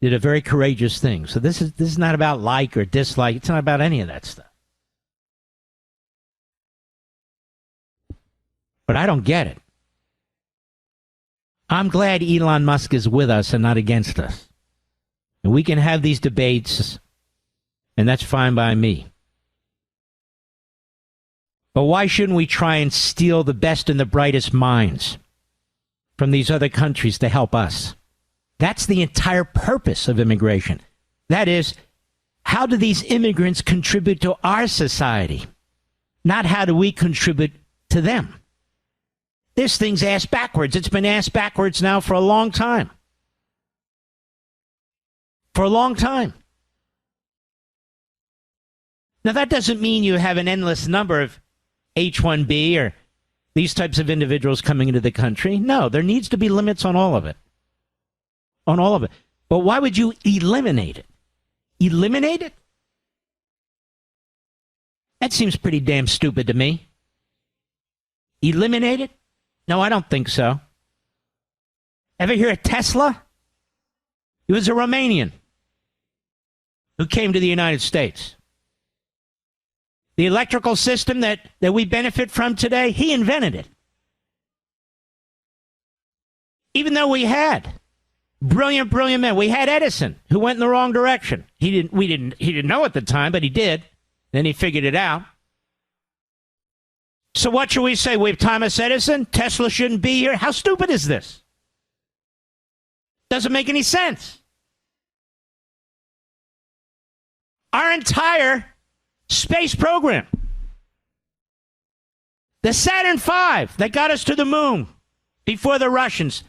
a very courageous thing. So this is not about like or dislike. It's not about any of that stuff. But I don't get it. I'm glad Elon Musk is with us and not against us. And we can have these debates, and that's fine by me. But why shouldn't we try and steal the best and the brightest minds from these other countries to help us? That's the entire purpose of immigration. That is, how do these immigrants contribute to our society? Not how do we contribute to them? This thing's ass backwards. It's been ass backwards now for a long time. For a long time. Now, that doesn't mean you have an endless number of H-1B or these types of individuals coming into the country. No, there needs to be limits on all of it. On all of it. But why would you eliminate it? Eliminate it? That seems pretty damn stupid to me. Eliminate it? No, I don't think so. Ever hear of Tesla? He was a Romanian who came to the United States. The electrical system that we benefit from today, he invented it. Even though we had brilliant men. We had Edison, who went in the wrong direction. He didn't know at the time, but he did. Then he figured it out. So what should we say? We have Thomas Edison? Tesla shouldn't be here? How stupid is this? Doesn't make any sense. Our entire space program, the Saturn V that got us to the moon before the Russians,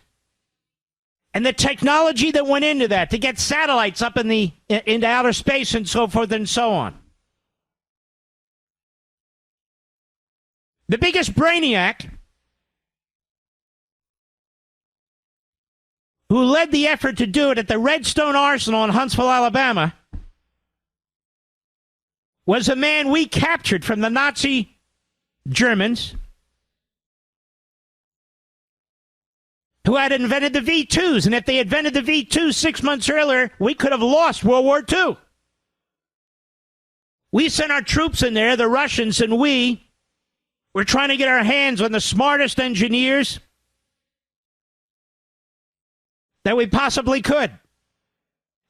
and the technology that went into that to get satellites up into outer space and so forth and so on. The biggest brainiac who led the effort to do it at the Redstone Arsenal in Huntsville, Alabama, was a man we captured from the Nazi Germans who had invented the V2s. And if they invented the V2s 6 months earlier, we could have lost World War II. We sent our troops in there, the Russians, and we were trying to get our hands on the smartest engineers that we possibly could,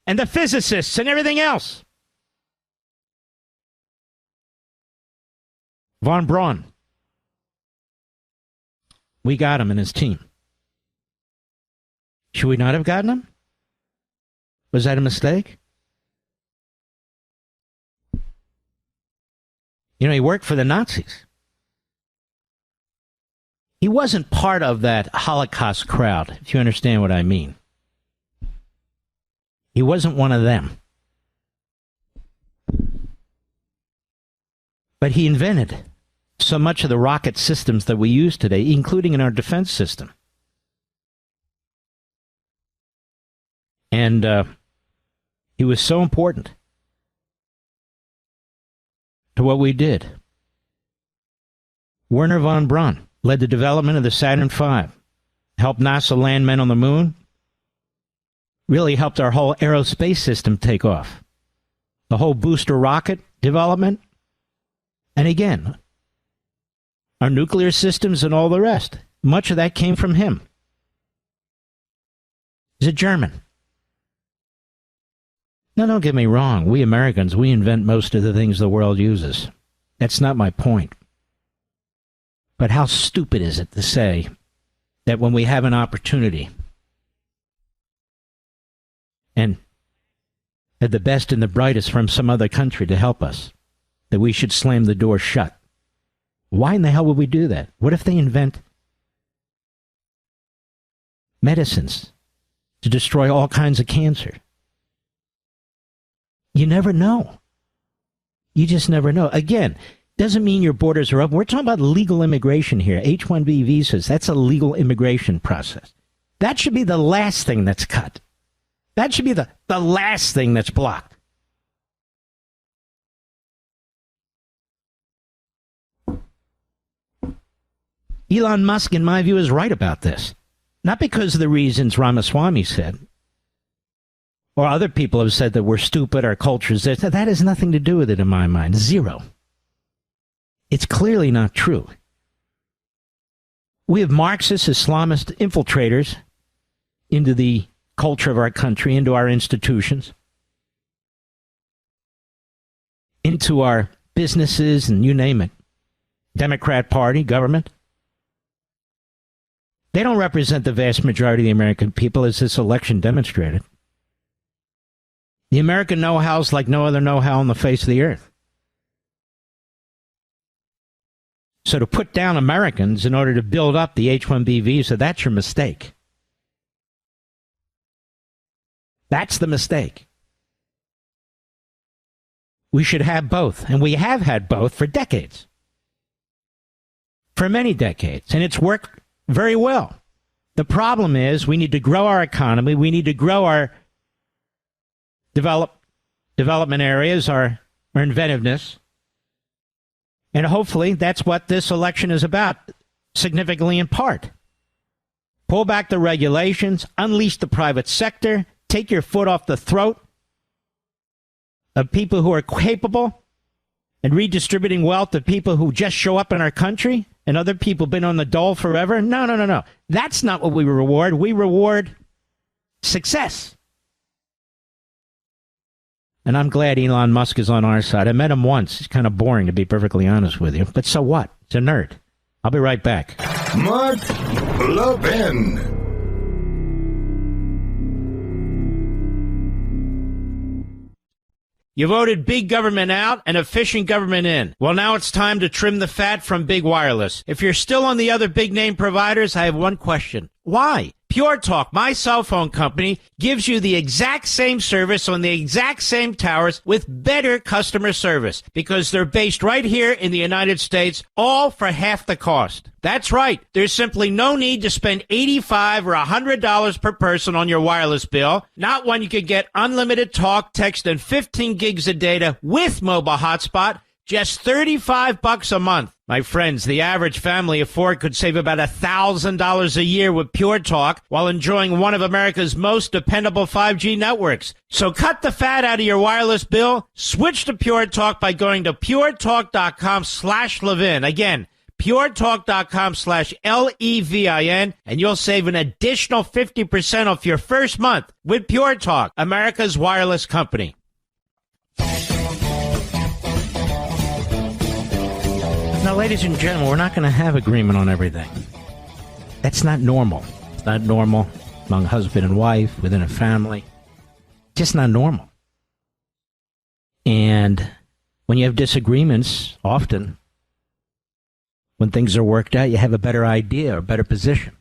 and the physicists and everything else. Von Braun. We got him and his team. Should we not have gotten him? Was that a mistake? You know, he worked for the Nazis. He wasn't part of that Holocaust crowd, if you understand what I mean. He wasn't one of them. But he invented so much of the rocket systems that we use today, including in our defense system. And he was so important to what we did. Werner von Braun led the development of the Saturn V, helped NASA land men on the moon, really helped our whole aerospace system take off. The whole booster rocket development, and again, our nuclear systems and all the rest. Much of that came from him. He's a German. Now, don't get me wrong. We Americans, we invent most of the things the world uses. That's not my point. But how stupid is it to say that when we have an opportunity and have the best and the brightest from some other country to help us, that we should slam the door shut? Why in the hell would we do that? What if they invent medicines to destroy all kinds of cancer? You never know. You just never know. Again, doesn't mean your borders are open. We're talking about legal immigration here. H-1B visas, that's a legal immigration process. That should be the last thing that's cut. That should be the last thing that's blocked. Elon Musk, in my view, is right about this. Not because of the reasons Ramaswamy said, or other people have said that we're stupid, our culture is this. That has nothing to do with it in my mind. Zero. It's clearly not true. We have Marxist, Islamist infiltrators into the culture of our country, into our institutions, into our businesses, and you name it. Democrat Party, government. They don't represent the vast majority of the American people, as this election demonstrated. The American know-how is like no other know-how on the face of the earth. So to put down Americans in order to build up the H-1B visa, that's your mistake. That's the mistake. We should have both, and we have had both for decades. For many decades, and it's worked very well. The problem is we need to grow our economy, we need to grow our development areas, our inventiveness. And hopefully that's what this election is about, significantly in part. Pull back the regulations, unleash the private sector, take your foot off the throat of people who are capable, and redistributing wealth to people who just show up in our country and other people been on the dole forever. No. That's not what we reward. We reward success. And I'm glad Elon Musk is on our side. I met him once. He's kind of boring, to be perfectly honest with you. But so what? He's a nerd. I'll be right back. Mark Levin. You voted big government out and efficient government in. Well, now it's time to trim the fat from big wireless. If you're still on the other big name providers, I have one question. Why? Pure Talk, my cell phone company, gives you the exact same service on the exact same towers with better customer service because they're based right here in the United States, all for half the cost. That's right. There's simply no need to spend $85 or $100 per person on your wireless bill, not when you could get unlimited talk, text, and 15 gigs of data with mobile hotspot, just $35 a month. My friends, the average family of four could save about $1,000 a year with Pure Talk while enjoying one of America's most dependable 5G networks. So cut the fat out of your wireless bill. Switch to Pure Talk by going to puretalk.com/Levin. Again, puretalk.com/Levin, and you'll save an additional 50% off your first month with Pure Talk, America's wireless company. Now, ladies and gentlemen, we're not going to have agreement on everything. That's not normal. It's not normal among husband and wife, within a family. Just not normal. And when you have disagreements, often, when things are worked out, you have a better idea or better position.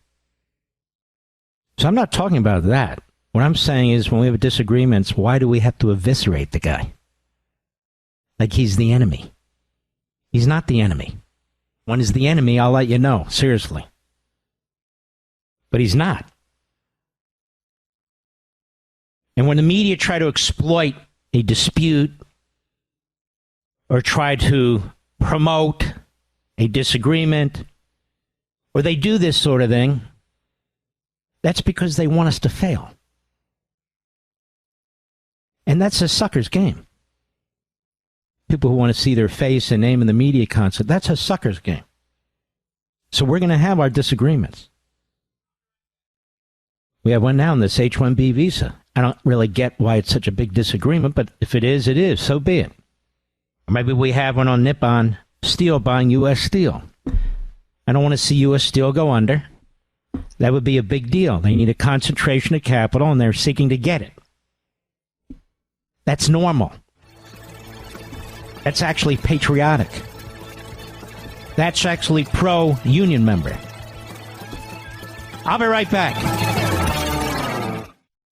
So I'm not talking about that. What I'm saying is when we have disagreements, why do we have to eviscerate the guy? Like he's the enemy. He's not the enemy. When he's the enemy, I'll let you know, seriously. But he's not. And when the media try to exploit a dispute or try to promote a disagreement, or they do this sort of thing, that's because they want us to fail. And that's a sucker's game. People who want to see their face and name in the media concert, that's a sucker's game. So we're going to have our disagreements. We have one now on this H-1B visa. I don't really get why it's such a big disagreement, but if it is, it is. So be it. Or maybe we have one on Nippon Steel buying U.S. Steel. I don't want to see U.S. Steel go under. That would be a big deal. They need a concentration of capital, and they're seeking to get it. That's normal. That's actually patriotic. That's actually pro-union member. I'll be right back.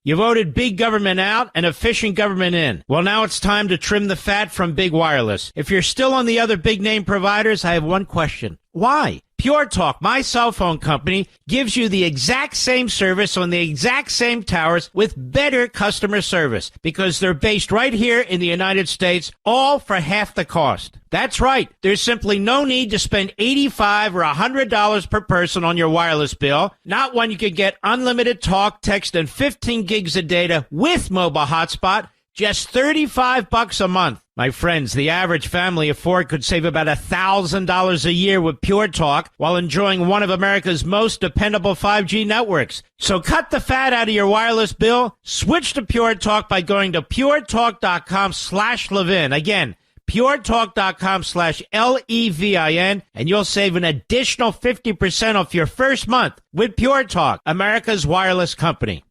You voted big government out and efficient government in. Well, now it's time to trim the fat from big wireless. If you're still on the other big name providers, I have one question. Why? Pure Talk, my cell phone company, gives you the exact same service on the exact same towers with better customer service because they're based right here in the United States, all for half the cost. That's right. There's simply no need to spend $85 or $100 per person on your wireless bill, not when you could get unlimited talk, text, and 15 gigs of data with mobile hotspot, just $35 a month. My friends, the average family of four could save about $1,000 a year with Pure Talk while enjoying one of America's most dependable 5G networks. So cut the fat out of your wireless bill. Switch to Pure Talk by going to puretalk.com/Levin. Again, puretalk.com/Levin, and you'll save an additional 50% off your first month with Pure Talk, America's wireless company.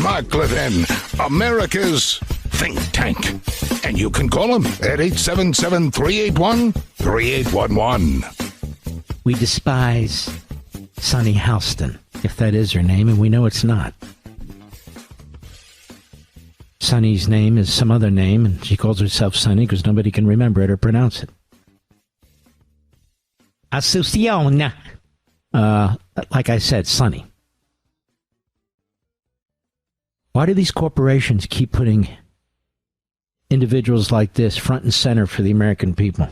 Mark Levin, America's think tank. And you can call him at 877-381-3811. We despise Sunny Houston, if that is her name, and we know it's not. Sunny's name is some other name, and she calls herself Sunny because nobody can remember it or pronounce it. Asuncion. Like I said, Sunny. Why do these corporations keep putting individuals like this front and center for the American people?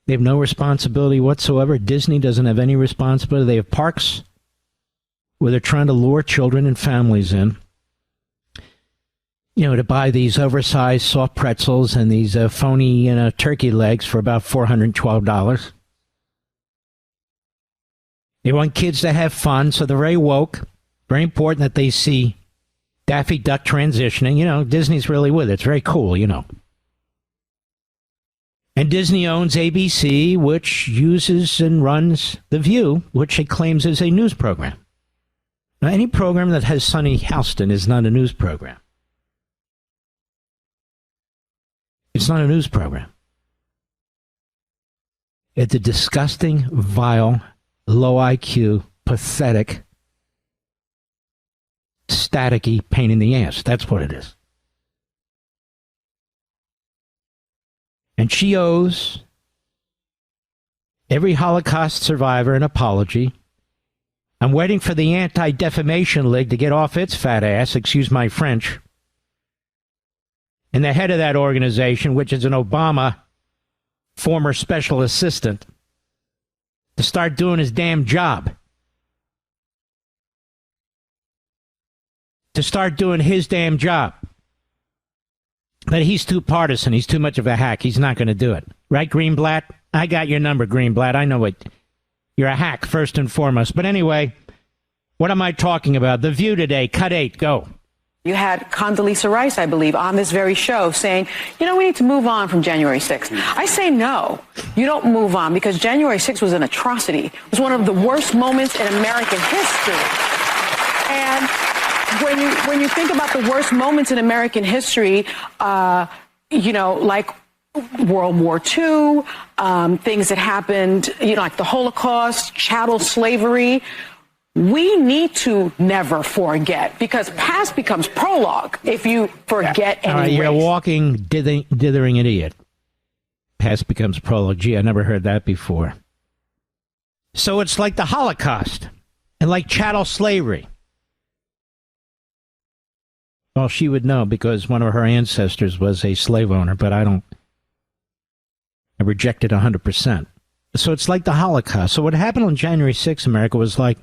They have no responsibility whatsoever. Disney doesn't have any responsibility. They have parks where they're trying to lure children and families in, to buy these oversized soft pretzels and these phony, turkey legs for about $412. They want kids to have fun, so they're very woke. Very important that they see Daffy Duck transitioning. Disney's really with it. It's very cool, And Disney owns ABC, which uses and runs The View, which it claims is a news program. Now, any program that has Sunny Houston is not a news program. It's not a news program. It's a disgusting, vile, low IQ, pathetic, staticky pain in the ass. That's what it is. And she owes every Holocaust survivor an apology. I'm waiting for the Anti-Defamation League to get off its fat ass, excuse my French. And the head of that organization, which is an Obama former special assistant, to start doing his damn job. To start doing his damn job. But he's too partisan. He's too much of a hack. He's not going to do it. Right, Greenblatt? I got your number, Greenblatt. I know it. You're a hack, first and foremost. But anyway, what am I talking about? The View today, cut 8, go. You had Condoleezza Rice, I believe, on this very show saying, we need to move on from January 6th. I say no, you don't move on, because January 6th was an atrocity. It was one of the worst moments in American history. And when you think about the worst moments in American history, like World War II, things that happened, like the Holocaust, chattel slavery, we need to never forget, because past becomes prologue if you forget any You're a walking, dithering idiot. Past becomes prologue. Gee, I never heard that before. So it's like the Holocaust and like chattel slavery. Well, she would know because one of her ancestors was a slave owner, but I reject it 100%. So it's like the Holocaust. So what happened on January 6th, America, was like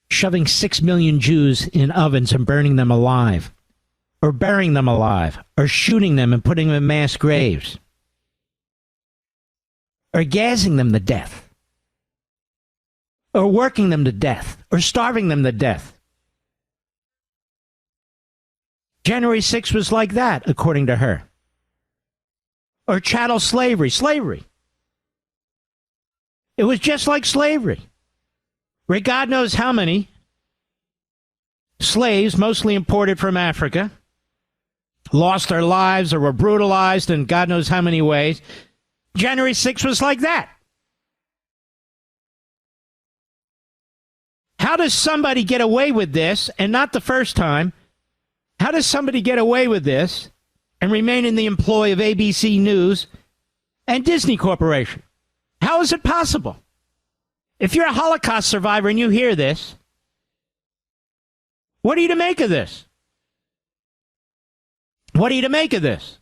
shoving 6 million Jews in ovens and burning them alive, or burying them alive, or shooting them and putting them in mass graves, or gassing them to death, or working them to death, or starving them to death. January 6th was like that, according to her. Or chattel slavery. It was just like slavery. Where God knows how many slaves, mostly imported from Africa, lost their lives or were brutalized in God knows how many ways. January 6th was like that. How does somebody get away with this, and not the first time? How does somebody get away with this and remain in the employ of ABC News and Disney Corporation? How is it possible? If you're a Holocaust survivor and you hear this, what are you to make of this? What are you to make of this?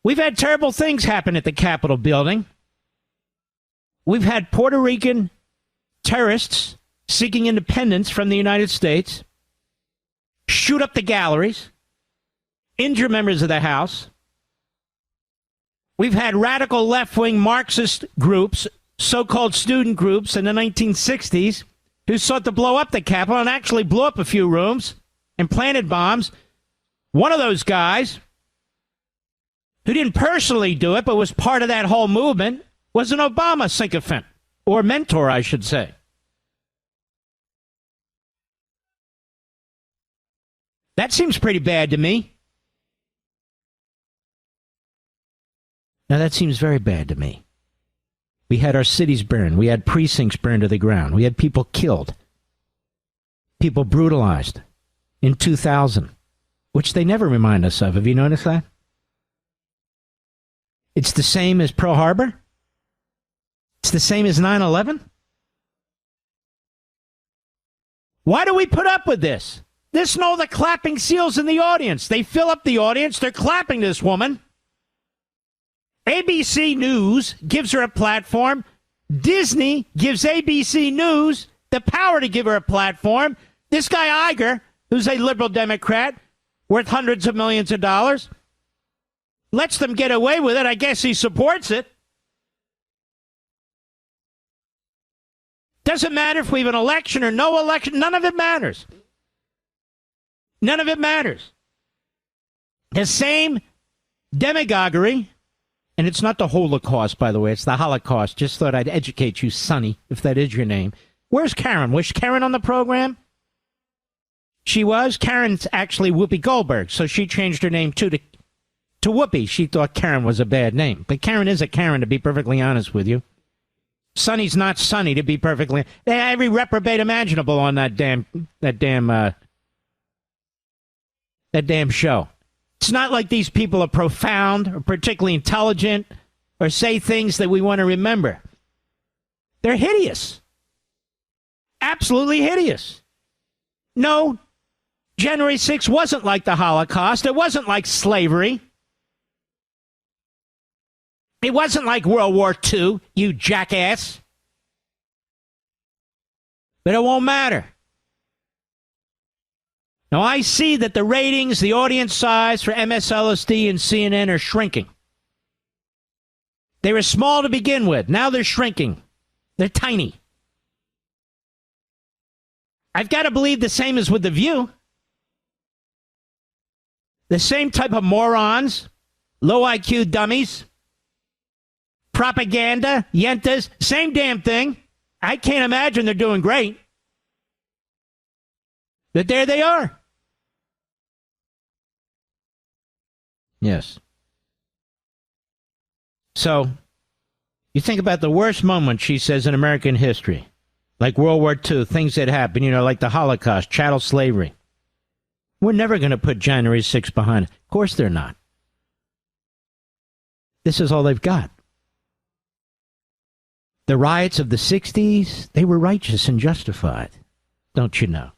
We've had terrible things happen at the Capitol building. We've had Puerto Rican terrorists seeking independence from the United States shoot up the galleries, injure members of the House. We've had radical left-wing Marxist groups, so-called student groups in the 1960s, who sought to blow up the Capitol and actually blew up a few rooms and planted bombs. One of those guys, who didn't personally do it but was part of that whole movement, was an Obama sycophant, or mentor, I should say. That seems pretty bad to me. Now, that seems very bad to me. We had our cities burned. We had precincts burned to the ground. We had people killed. People brutalized in 2000, which they never remind us of. Have you noticed that? It's the same as Pearl Harbor? It's the same as 9/11? Why do we put up with this? Listen to all the clapping seals in the audience. They fill up the audience. They're clapping this woman. ABC News gives her a platform. Disney gives ABC News the power to give her a platform. This guy Iger, who's a liberal Democrat, worth hundreds of millions of dollars, lets them get away with it. I guess he supports it. Doesn't matter if we have an election or no election. None of it matters. None of it matters. The same demagoguery, and it's not the Holocaust, by the way. It's the Holocaust. Just thought I'd educate you, Sonny, if that is your name. Where's Karen? Was Karen on the program? She was? Karen's actually Whoopi Goldberg, so she changed her name, too, to Whoopi. She thought Karen was a bad name. But Karen is a Karen, to be perfectly honest with you. Sonny's not Sonny, to be perfectly... They had every reprobate imaginable on that damn show. It's not like these people are profound or particularly intelligent or say things that we want to remember. They're hideous. Absolutely hideous. No, January 6th wasn't like the Holocaust. It wasn't like slavery. It wasn't like World War II, you jackass. But it won't matter. Now, I see that the ratings, the audience size for MSLSD and CNN are shrinking. They were small to begin with. Now they're shrinking. They're tiny. I've got to believe the same as with The View. The same type of morons, low IQ dummies, propaganda, yentas, same damn thing. I can't imagine they're doing great. But there they are. Yes. So, you think about the worst moment, she says, in American history. Like World War II, things that happened, like the Holocaust, chattel slavery. We're never going to put January 6th behind it. Of course they're not. This is all they've got. The riots of the 60s, they were righteous and justified, don't you know?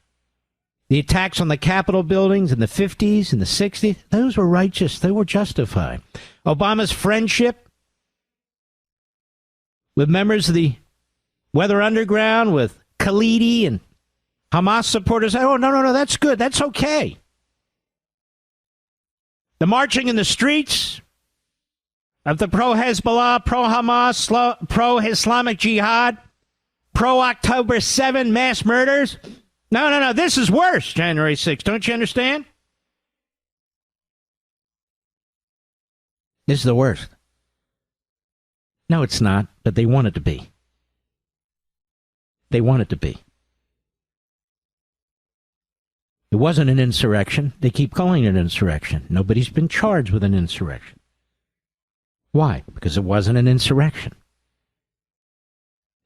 The attacks on the Capitol buildings in the 50s and the 60s, those were righteous. They were justified. Obama's friendship with members of the Weather Underground, with Khalidi and Hamas supporters, oh, no, that's good. That's okay. The marching in the streets of the pro-Hezbollah, pro-Hamas, pro-Islamic Jihad, pro-October 7 mass murders. No, this is worse, January 6th. Don't you understand? This is the worst. No, it's not, but they want it to be. They want it to be. It wasn't an insurrection. They keep calling it an insurrection. Nobody's been charged with an insurrection. Why? Because it wasn't an insurrection.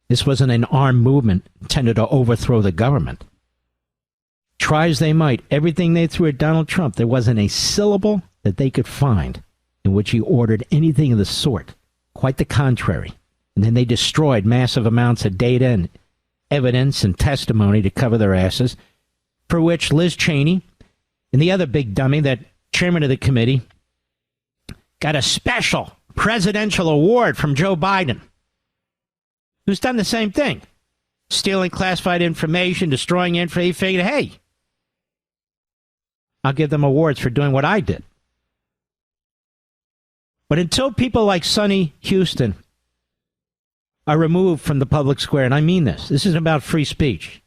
This wasn't an armed movement intended to overthrow the government. Try as they might, everything they threw at Donald Trump, there wasn't a syllable that they could find in which he ordered anything of the sort. Quite the contrary. And then they destroyed massive amounts of data and evidence and testimony to cover their asses, for which Liz Cheney and the other big dummy, that chairman of the committee, got a special presidential award from Joe Biden, who's done the same thing. Stealing classified information, destroying info. He figured, hey, I'll give them awards for doing what I did. But until people like Sonny Houston are removed from the public square, and I mean this isn't about free speech.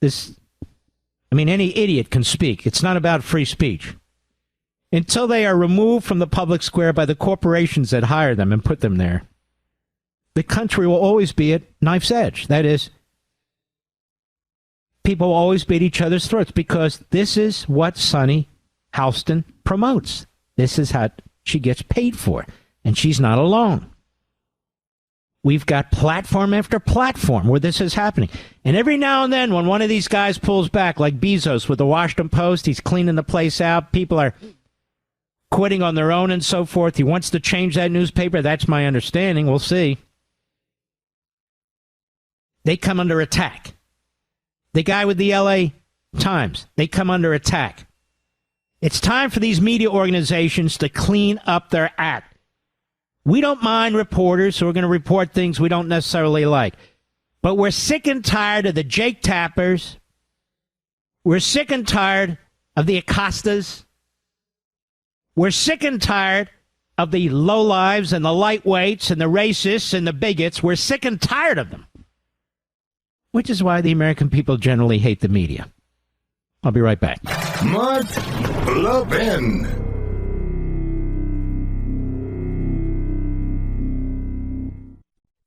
Any idiot can speak. It's not about free speech. Until they are removed from the public square by the corporations that hire them and put them there, the country will always be at knife's edge. That is, people will always be at each other's throats, because this is what Sonny Houston promotes. This is how she gets paid for, and she's not alone. We've got platform after platform where this is happening. And every now and then when one of these guys pulls back, like Bezos with the Washington Post, he's cleaning the place out, people are quitting on their own and so forth. He wants to change that newspaper. That's my understanding. We'll see. They come under attack. The guy with the LA Times, they come under attack. It's time for these media organizations to clean up their act. We don't mind reporters who are going to report things we don't necessarily like. But we're sick and tired of the Jake Tappers. We're sick and tired of the Acostas. We're sick and tired of the lowlives and the lightweights and the racists and the bigots. We're sick and tired of them. Which is why the American people generally hate the media. I'll be right back. Mark Levin.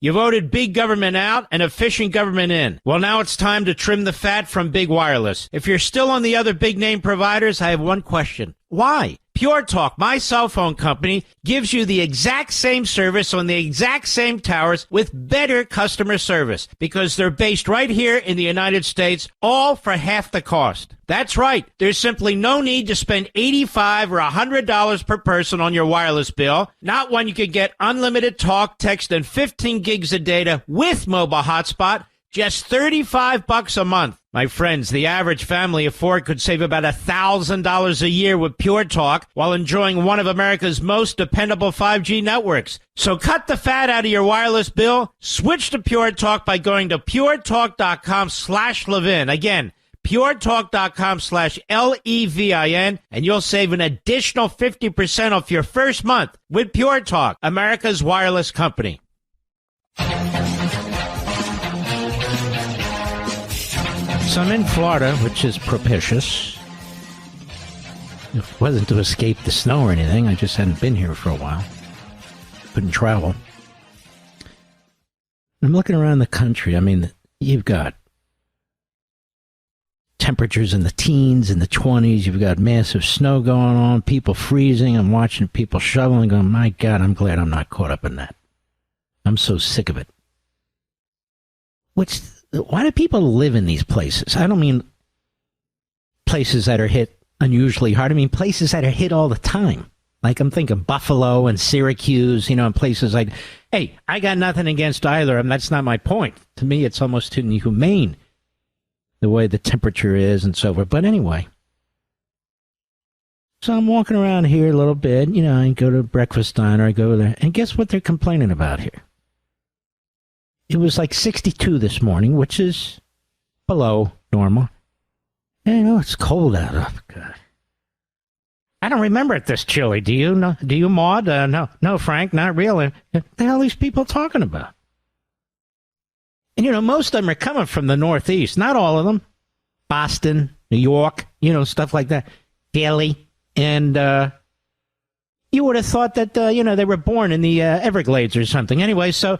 You voted big government out and efficient government in. Well, now it's time to trim the fat from big wireless. If you're still on the other big name providers, I have one question. Why? Pure Talk, my cell phone company, gives you the exact same service on the exact same towers with better customer service because they're based right here in the United States, all for half the cost. That's right. There's simply no need to spend $85 or $100 per person on your wireless bill, not when you can get unlimited talk, text, and 15 gigs of data with mobile hotspot, just $35 a month. My friends, the average family of four could save about $1,000 a year with Pure Talk while enjoying one of America's most dependable 5G networks. So cut the fat out of your wireless bill. Switch to Pure Talk by going to puretalk.com/Levin. Again, puretalk.com/Levin, and you'll save an additional 50% off your first month with Pure Talk, America's wireless company. So I'm in Florida, which is propitious. It wasn't to escape the snow or anything. I just hadn't been here for a while. Couldn't travel. I'm looking around the country. I mean, you've got temperatures in the teens, in the 20s. You've got massive snow going on, people freezing. I'm watching people shoveling, going, my God, I'm glad I'm not caught up in that. I'm so sick of it. Why do people live in these places? I don't mean places that are hit unusually hard. I mean places that are hit all the time. Like I'm thinking Buffalo and Syracuse, and places like, hey, I got nothing against either of them. That's not my point. To me, it's almost inhumane the way the temperature is and so forth. But anyway, so I'm walking around here a little bit. I go to a breakfast diner. I go there. And guess what they're complaining about here? It was like 62 this morning, which is below normal. And it's cold out. Oh, God. I don't remember it this chilly. Do you? No, do you, Maud? No, Frank, not really. What the hell are these people talking about? And, most of them are coming from the Northeast. Not all of them. Boston, New York, stuff like that. Philly. And you would have thought that, they were born in the Everglades or something. Anyway, so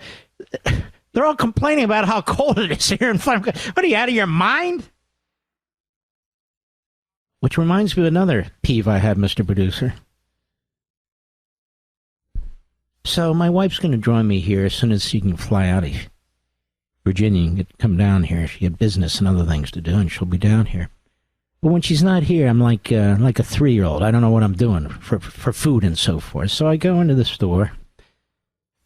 they're all complaining about how cold it is here in Florida. What, are you out of your mind? Which reminds me of another peeve I have, Mr. Producer. So my wife's going to join me here as soon as she can fly out of Virginia and come down here. She had business and other things to do, and she'll be down here. But when she's not here, I'm like a 3-year-old. I don't know what I'm doing for food and so forth. So I go into the store.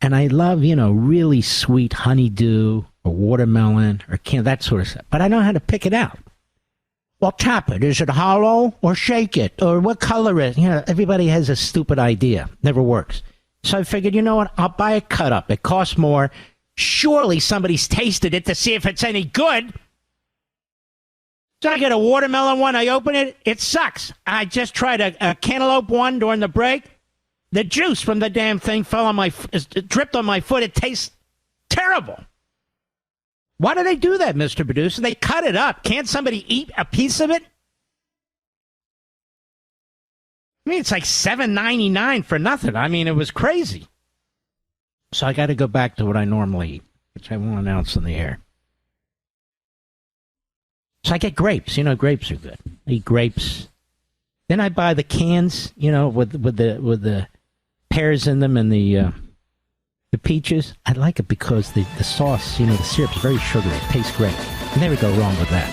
And I love, really sweet honeydew or watermelon or that sort of stuff. But I know how to pick it out. Well, chop it. Is it hollow or shake it? Or what color is it? Everybody has a stupid idea. Never works. So I figured, you know what? I'll buy a cut up. It costs more. Surely somebody's tasted it to see if it's any good. So I get a watermelon one. I open it. It sucks. I just tried a cantaloupe one during the break. The juice from the damn thing dripped on my foot. It tastes terrible. Why do they do that, Mr. Producer? They cut it up. Can't somebody eat a piece of it? I mean, it's like $7.99 for nothing. I mean, it was crazy. So I got to go back to what I normally eat, which I won't announce in the air. So I get grapes. Grapes are good. I eat grapes. Then I buy the cans, with the pears in them and the peaches. I like it because the sauce, the syrup's very sugary. It tastes great. You never go wrong with that.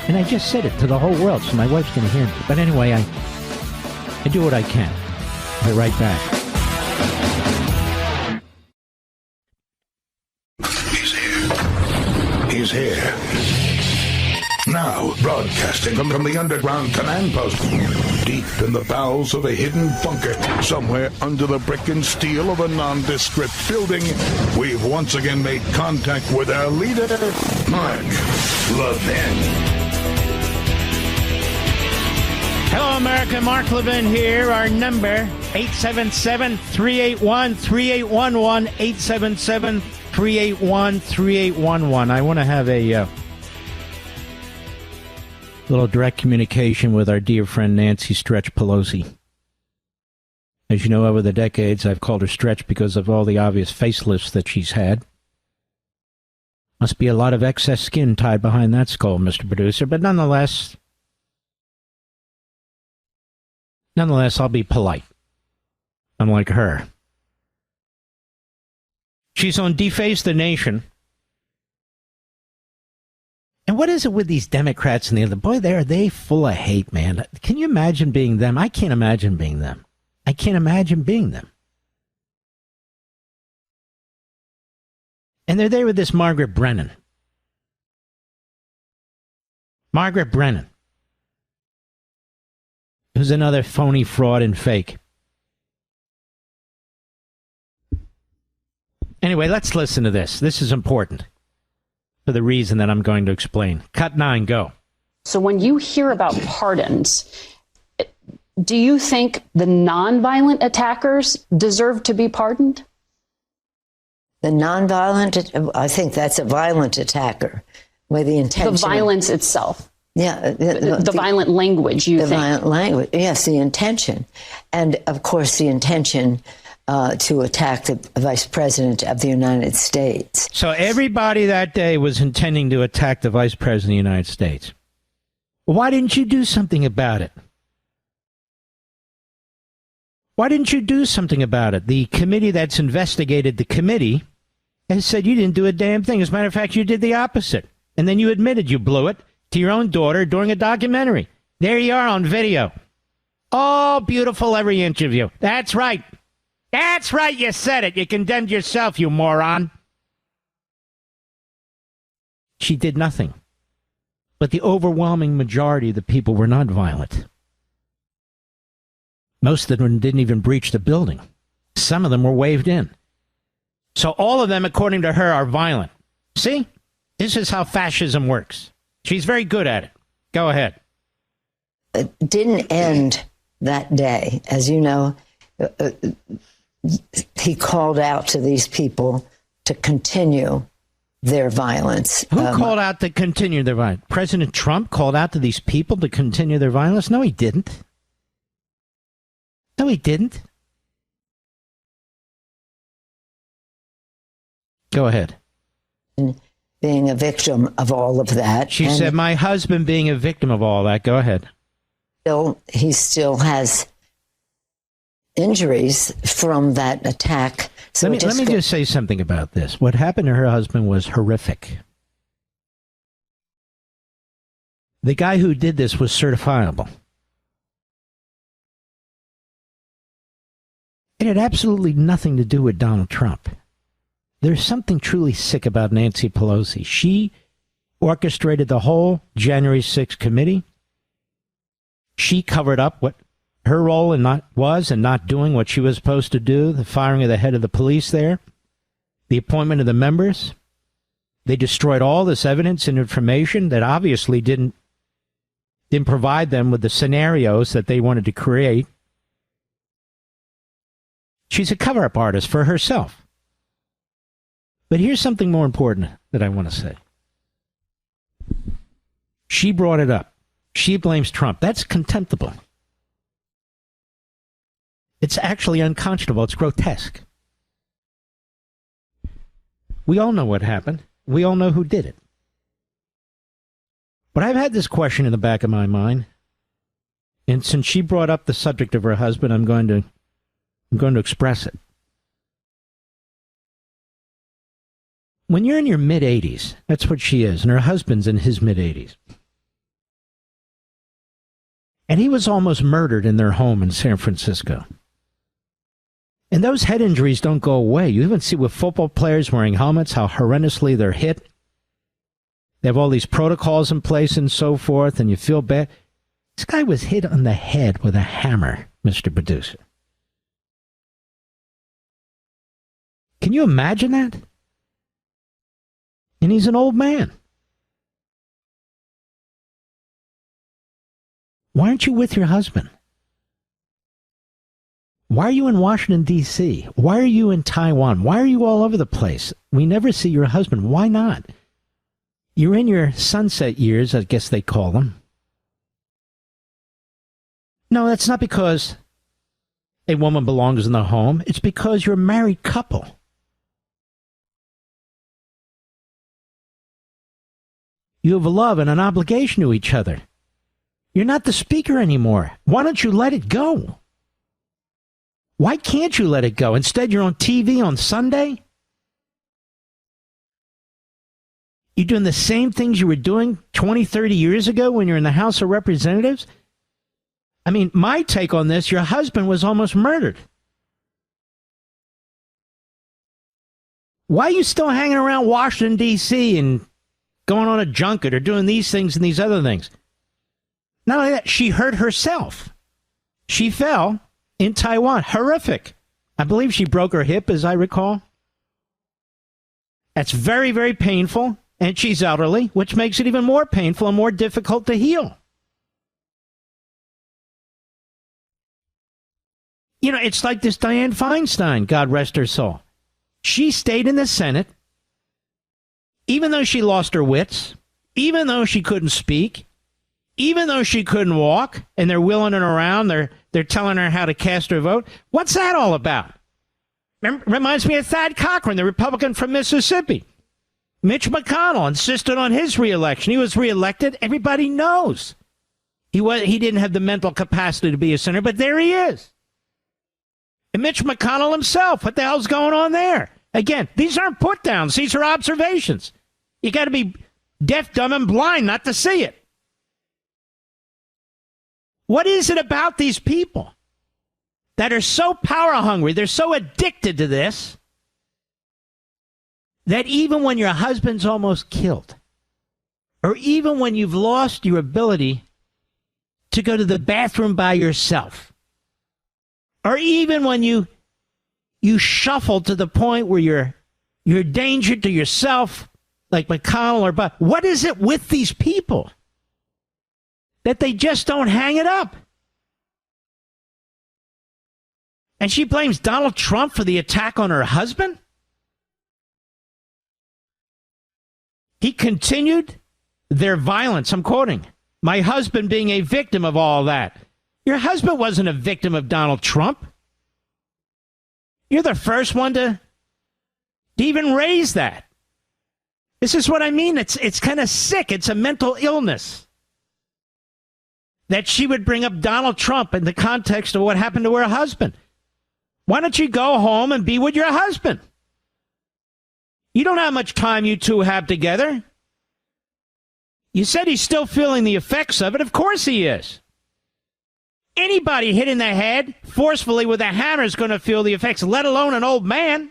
And I just said it to the whole world, so my wife's going to hear me. But anyway, I do what I can. I'll be right back. He's here. Now, broadcasting from the underground command post, deep in the bowels of a hidden bunker, somewhere under the brick and steel of a nondescript building, we've once again made contact with our leader, Mark Levin. Hello, America. Mark Levin here. Our number, 877-381-3811, 877-381-3811. I want to have a little direct communication with our dear friend Nancy Stretch Pelosi. As you know, over the decades, I've called her Stretch because of all the obvious facelifts that she's had. Must be a lot of excess skin tied behind that skull, Mr. Producer, but nonetheless, I'll be polite. Unlike her. She's on Deface the Nation. And what is it with these Democrats and the other? Boy, are they full of hate, man. Can you imagine being them? I can't imagine being them. I can't imagine being them. And they're there with this Margaret Brennan. Margaret Brennan. Who's another phony fraud and fake. Anyway, let's listen to this. This is important. For the reason that I'm going to explain. Cut 9, go. So when you hear about pardons, do you think the nonviolent attackers deserve to be pardoned? The nonviolent, I think that's a violent attacker with the intention. The violence itself. Yeah. The violent language, you think? The violent language, yes, the intention. And, of course, the intention to attack the Vice President of the United States. So everybody that day was intending to attack the Vice President of the United States. Why didn't you do something about it? Why didn't you do something about it? The committee that's investigated the committee has said you didn't do a damn thing. As a matter of fact, you did the opposite. And then you admitted you blew it to your own daughter during a documentary. There you are on video. Oh, beautiful, every inch of you. That's right. That's right, you said it. You condemned yourself, you moron. She did nothing. But the overwhelming majority of the people were not violent. Most of them didn't even breach the building. Some of them were waved in. So all of them, according to her, are violent. See? This is how fascism works. She's very good at it. Go ahead. It didn't end that day. As you know, he called out to these people to continue their violence. Who called out to continue their violence? President Trump called out to these people to continue their violence? No, he didn't. No, he didn't. Go ahead. Being a victim of all of that. She said, my husband being a victim of all that. Go ahead. He still has injuries from that attack. So let me just say something about this. What happened to her husband was horrific. The guy who did this was certifiable. It had absolutely nothing to do with Donald Trump. There's something truly sick about Nancy Pelosi. She orchestrated the whole January 6th committee. She covered up what her role in not doing what she was supposed to do, the firing of the head of the police there, the appointment of the members. They destroyed all this evidence and information that obviously didn't provide them with the scenarios that they wanted to create. She's a cover-up artist for herself. But here's something more important that I want to say. She brought it up. She blames Trump. That's contemptible. It's actually unconscionable. It's grotesque. We all know what happened. We all know who did it. But I've had this question in the back of my mind. And since she brought up the subject of her husband, I'm going to express it. When you're in your mid-80s, that's what she is, and her husband's in his mid-80s. And he was almost murdered in their home in San Francisco. And those head injuries don't go away. You even see with football players wearing helmets how horrendously they're hit. They have all these protocols in place and so forth, and you feel bad. This guy was hit on the head with a hammer, Mr. Producer. Can you imagine that? And he's an old man. Why aren't you with your husband? Why are you in Washington, D.C.? Why are you in Taiwan? Why are you all over the place? We never see your husband. Why not? You're in your sunset years, I guess they call them. No, that's not because a woman belongs in the home. It's because you're a married couple. You have a love and an obligation to each other. You're not the speaker anymore. Why don't you let it go? Why can't you let it go? Instead, you're on TV on Sunday? You're doing the same things you were doing 20, 30 years ago when you're in the House of Representatives? I mean, my take on this, your husband was almost murdered. Why are you still hanging around Washington, D.C. and going on a junket or doing these things and these other things? Not only that, she hurt herself. She fell in Taiwan. Horrific. I believe she broke her hip, as I recall. That's very, very painful. And she's elderly, which makes it even more painful and more difficult to heal. You know, it's like this Dianne Feinstein, God rest her soul. She stayed in the Senate, even though she lost her wits, even though she couldn't speak, even though she couldn't walk, and they're wheeling her around, they're telling her how to cast her vote. What's that all about? Reminds me of Thad Cochran, the Republican from Mississippi. Mitch McConnell insisted on his reelection. He was reelected. Everybody knows he didn't have the mental capacity to be a senator, but there he is. And Mitch McConnell himself, what the hell's going on there? Again, these aren't put downs. These are observations. You got to be deaf, dumb, and blind not to see it. What is it about these people that are so power hungry, they're so addicted to this, that even when your husband's almost killed, or even when you've lost your ability to go to the bathroom by yourself, or even when you shuffle to the point where you're a danger to yourself, like McConnell or Buck, what is it with these people that they just don't hang it up? And she blames Donald Trump for the attack on her husband? He continued their violence. I'm quoting, my husband being a victim of all that. Your husband wasn't a victim of Donald Trump. You're the first one to even raise that. This is what I mean. It's kind of sick. It's a mental illness that she would bring up Donald Trump in the context of what happened to her husband. Why don't you go home and be with your husband? You don't know how much time you two have together. You said he's still feeling the effects of it. Of course he is. Anybody hit in the head forcefully with a hammer is going to feel the effects, let alone an old man.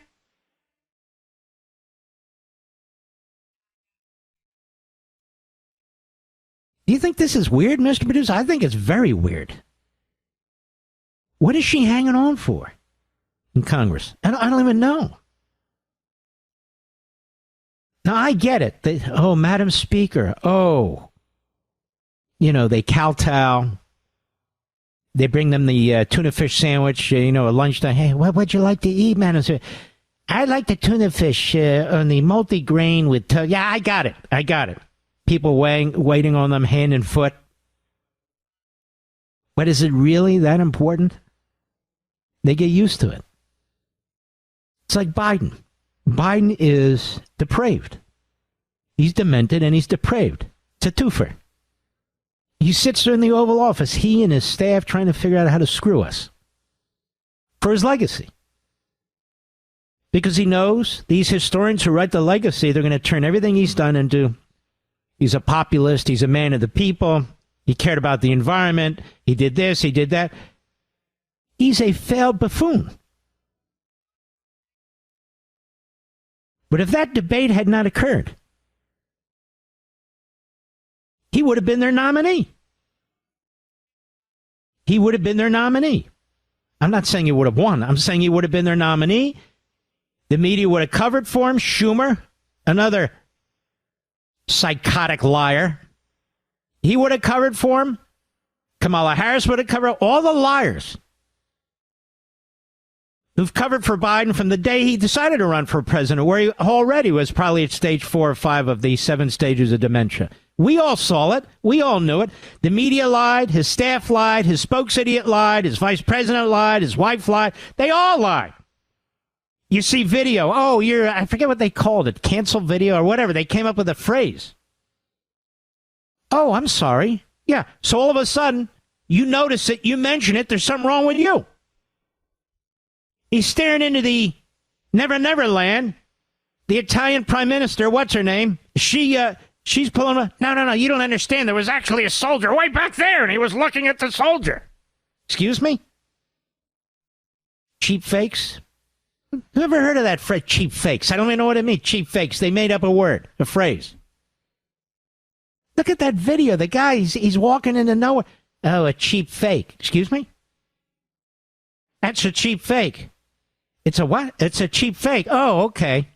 Do you think this is weird, Mr. Producer? I think it's very weird. What is she hanging on for in Congress? I don't even know. Now, I get it. Madam Speaker, they kowtow. They bring them the tuna fish sandwich, at lunchtime. Hey, what'd you like to eat, Madam Speaker? I like the tuna fish on the multi-grain with... yeah, I got it. People waiting on them hand and foot. But is it really that important? They get used to it. It's like Biden. Biden is depraved. He's demented and he's depraved. It's a twofer. He sits there in the Oval Office, he and his staff trying to figure out how to screw us for his legacy. Because he knows these historians who write the legacy, they're going to turn everything he's done into, he's a populist, he's a man of the people, he cared about the environment, he did this, he did that. He's a failed buffoon. But if that debate had not occurred, he would have been their nominee. He would have been their nominee. I'm not saying he would have won. I'm saying he would have been their nominee. The media would have covered for him. Schumer, another psychotic liar. He would have covered for him. Kamala Harris would have covered all the liars who've covered for Biden from the day he decided to run for president, where he already was probably at stage 4 or 5 of the 7 stages of dementia. We all saw it. We all knew it. The media lied. His staff lied. His spokes idiot lied. His vice president lied. His wife lied. They all lied. You see video. Oh, I forget what they called it. Cancel video or whatever. They came up with a phrase. Oh, I'm sorry. Yeah. So all of a sudden, you notice it. You mention it. There's something wrong with you. He's staring into the Never Never Land. The Italian prime minister, what's her name? She's pulling a... No, you don't understand. There was actually a soldier way back there, and he was looking at the soldier. Excuse me? Cheap fakes? Who ever heard of that phrase, cheap fakes? I don't even know what it means, cheap fakes. They made up a word, a phrase. Look at that video. The guy, he's walking into nowhere. Oh, a cheap fake. Excuse me? That's a cheap fake. It's a what? It's a cheap fake. Oh, okay.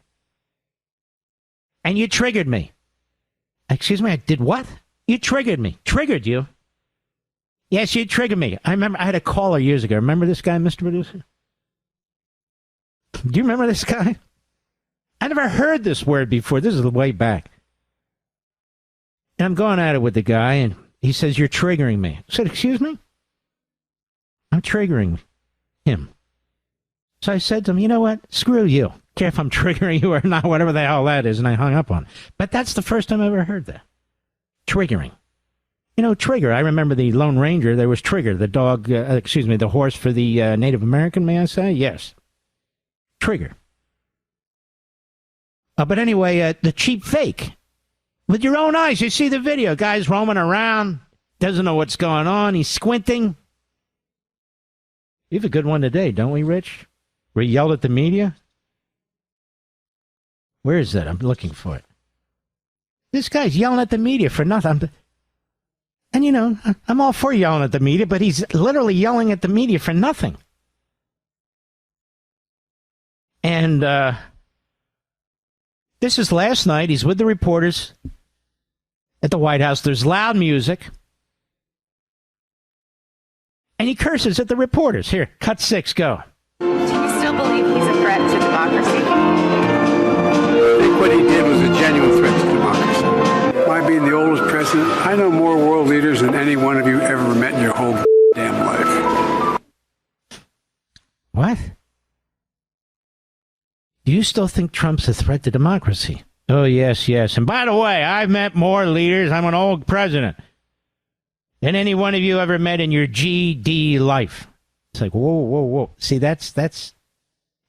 And you triggered me. Excuse me, I did what? You triggered me. Triggered you? Yes, you triggered me. I remember I had a caller years ago. Remember this guy, Mr. Producer? Do you remember this guy? I never heard this word before. This is way back. And I'm going at it with the guy, and he says, you're triggering me. I said, excuse me? I'm triggering him. So I said to him, you know what? Screw you. Care if I'm triggering you or not, whatever the hell that is, and I hung up on it. But that's the first time I ever heard that. Triggering. You know, Trigger. I remember the Lone Ranger. There was Trigger, the dog, the horse for the Native American, may I say? Yes. Trigger. But anyway, the cheap fake. With your own eyes, you see the video. Guy's roaming around, doesn't know what's going on. He's squinting. We have a good one today, don't we, Rich? Where he yelled at the media? Where is that? I'm looking for it. This guy's yelling at the media for nothing. And, you know, I'm all for yelling at the media, but he's literally yelling at the media for nothing. And this is last night. He's with the reporters at the White House. There's loud music. And he curses at the reporters. Here, cut 6, go. Do you still believe he's a threat to democracy? I think what he did was a genuine threat to democracy. My being the oldest president, I know more world leaders than any one of you ever met in your whole damn life. What? Do you still think Trump's a threat to democracy? Oh, yes. And by the way, I've met more leaders. I'm an old president than any one of you ever met in your GD life. It's like, whoa. See, that's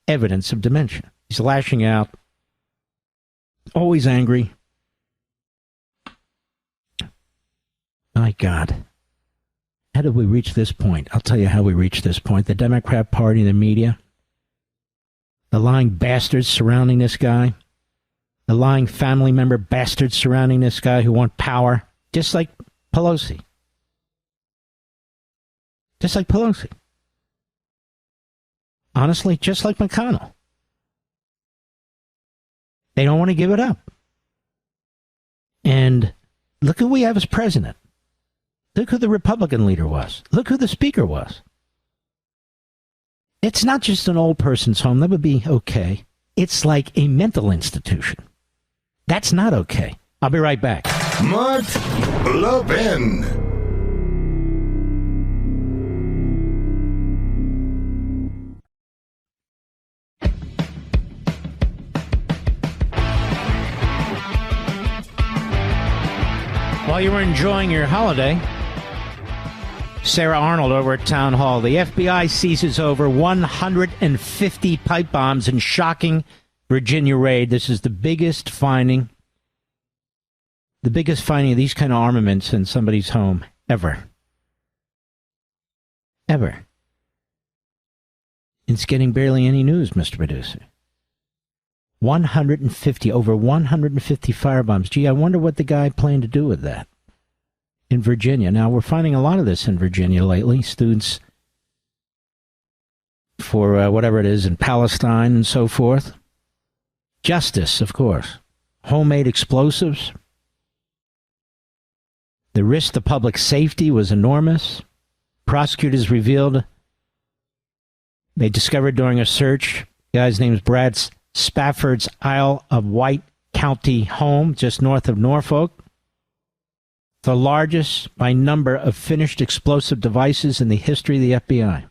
evidence of dementia. He's lashing out. Always angry. My God. How did we reach this point? I'll tell you how we reached this point. The Democrat Party, the media, the lying bastards surrounding this guy, the lying family member bastards surrounding this guy who want power, just like Pelosi. Just like Pelosi. Honestly, just like McConnell. They don't want to give it up. And look who we have as president. Look who the Republican leader was. Look who the speaker was. It's not just an old person's home. That would be okay. It's like a mental institution. That's not okay. I'll be right back. Mark Levin. While you were enjoying your holiday, Sarah Arnold over at Town Hall, the FBI seizes over 150 pipe bombs in shocking Virginia raid. This is the biggest finding of these kind of armaments in somebody's home ever. Ever. It's getting barely any news, Mr. Producer. Over 150 firebombs. Gee, I wonder what the guy planned to do with that. in Virginia. Now, we're finding a lot of this in Virginia lately. Students for whatever it is in Palestine and so forth. Justice, of course. Homemade explosives. The risk to public safety was enormous. Prosecutors revealed they discovered during a search, the guy's name is Brad Spafford's Isle of Wight County home, just north of Norfolk. The largest by number of finished explosive devices in the history of the FBI.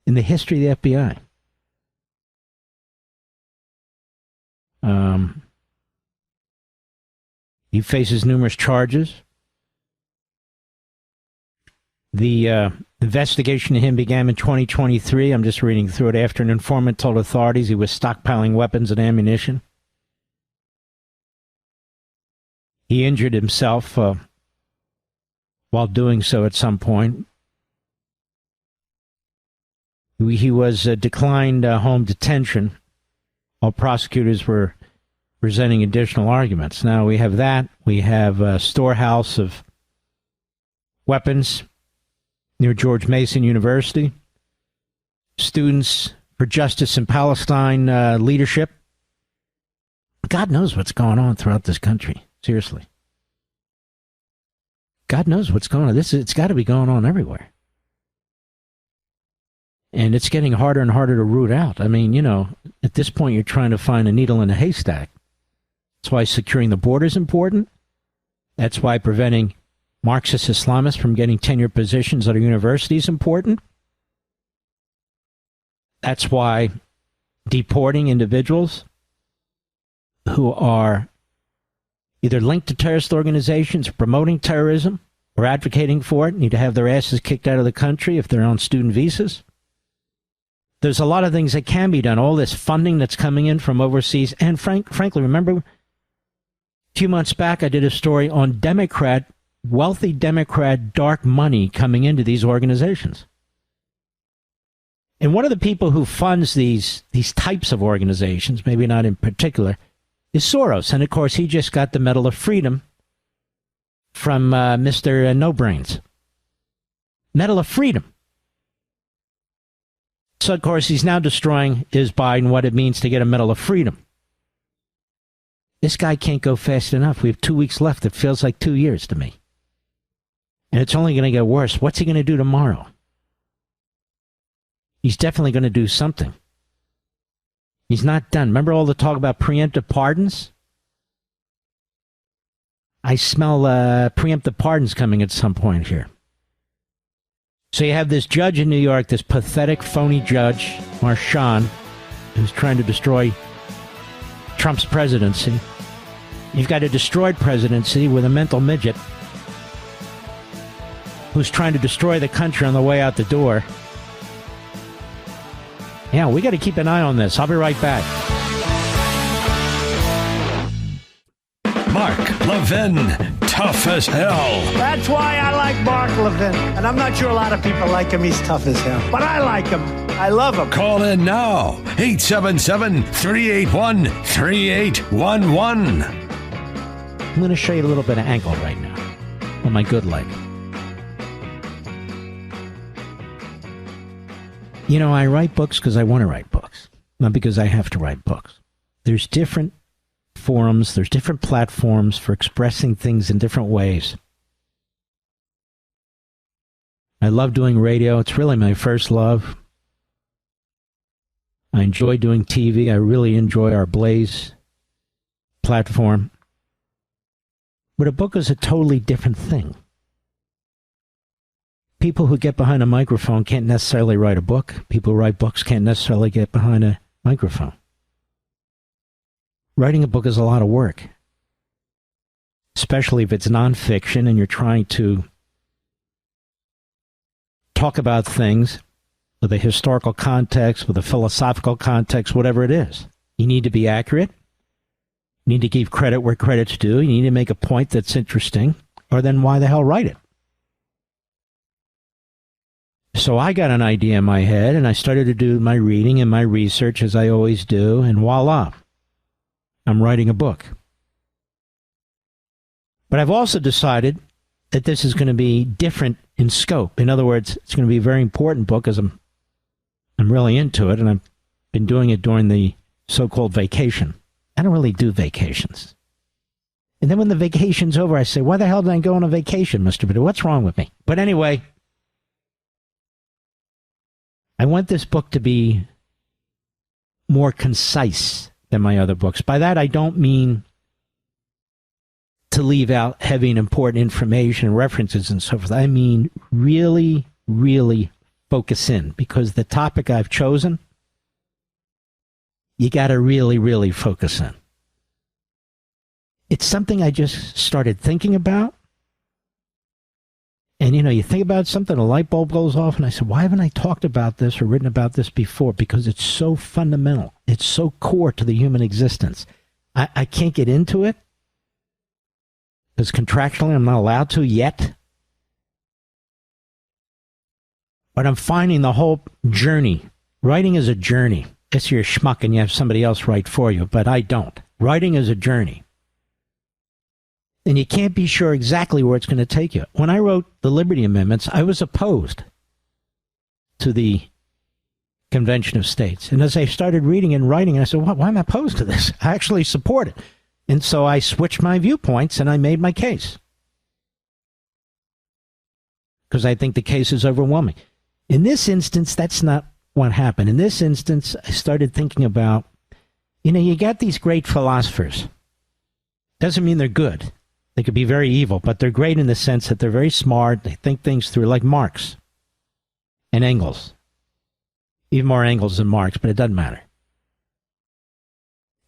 In the history of the FBI. He faces numerous charges. The investigation of him began in 2023. I'm just reading through it. After an informant told authorities he was stockpiling weapons and ammunition. He injured himself while doing so at some point. He was declined home detention while prosecutors were presenting additional arguments. Now we have that. We have a storehouse of weapons near George Mason University. Students for Justice in Palestine leadership. God knows what's going on throughout this country. Seriously. God knows what's going on. It's got to be going on everywhere. And it's getting harder and harder to root out. I mean, at this point, you're trying to find a needle in a haystack. That's why securing the border is important. That's why preventing Marxist Islamists from getting tenured positions at a university is important. That's why deporting individuals who are either linked to terrorist organizations, promoting terrorism, or advocating for it need to have their asses kicked out of the country if they're on student visas. There's a lot of things that can be done. All this funding that's coming in from overseas. And frankly, remember, a few months back, I did a story on wealthy Democrat dark money coming into these organizations. And one of the people who funds these types of organizations, maybe not in particular, is Soros. And of course, he just got the Medal of Freedom from Mr. No Brains. Medal of Freedom. So, of course, he's now destroying his Biden what it means to get a Medal of Freedom. This guy can't go fast enough. We have 2 weeks left. It feels like 2 years to me. And it's only going to get worse. What's he going to do tomorrow? He's definitely going to do something. He's not done. Remember all the talk about preemptive pardons? I smell preemptive pardons coming at some point here. So you have this judge in New York, this pathetic, phony judge, Marchand, who's trying to destroy Trump's presidency. You've got a destroyed presidency with a mental midget who's trying to destroy the country on the way out the door. Yeah, we got to keep an eye on this. I'll be right back. Mark Levin, tough as hell. That's why I like Mark Levin. And I'm not sure a lot of people like him. He's tough as hell. But I like him. I love him. Call in now. 877-381-3811. I'm going to show you a little bit of ankle right now on my good leg. I write books because I want to write books, not because I have to write books. There's different forums, there's different platforms for expressing things in different ways. I love doing radio. It's really my first love. I enjoy doing TV. I really enjoy our Blaze platform. But a book is a totally different thing. People who get behind a microphone can't necessarily write a book. People who write books can't necessarily get behind a microphone. Writing a book is a lot of work, especially if it's nonfiction and you're trying to talk about things with a historical context, with a philosophical context, whatever it is. You need to be accurate. You need to give credit where credit's due. You need to make a point that's interesting, or then why the hell write it? So I got an idea in my head, and I started to do my reading and my research, as I always do, and voila, I'm writing a book. But I've also decided that this is going to be different in scope. In other words, it's going to be a very important book because I'm really into it, and I've been doing it during the so-called vacation. I don't really do vacations. And then when the vacation's over, I say, why the hell did I go on a vacation, Mr. Bitter? What's wrong with me? But anyway, I want this book to be more concise than my other books. By that, I don't mean to leave out heavy and important information and references and so forth. I mean really, really focus in, because the topic I've chosen, you got to really, really focus in. It's something I just started thinking about. And, you think about something, a light bulb goes off, and I said, why haven't I talked about this or written about this before? Because it's so fundamental. It's so core to the human existence. I can't get into it, because contractually I'm not allowed to yet. But I'm finding the whole journey. Writing is a journey. Guess you're a schmuck and you have somebody else write for you, but I don't. Writing is a journey. And you can't be sure exactly where it's going to take you. When I wrote the Liberty Amendments, I was opposed to the Convention of States. And as I started reading and writing, I said, why am I opposed to this? I actually support it. And so I switched my viewpoints and I made my case. Because I think the case is overwhelming. In this instance, that's not what happened. In this instance, I started thinking about, you got these great philosophers. Doesn't mean they're good. They could be very evil, but they're great in the sense that they're very smart. They think things through, like Marx and Engels. Even more Engels than Marx, but it doesn't matter.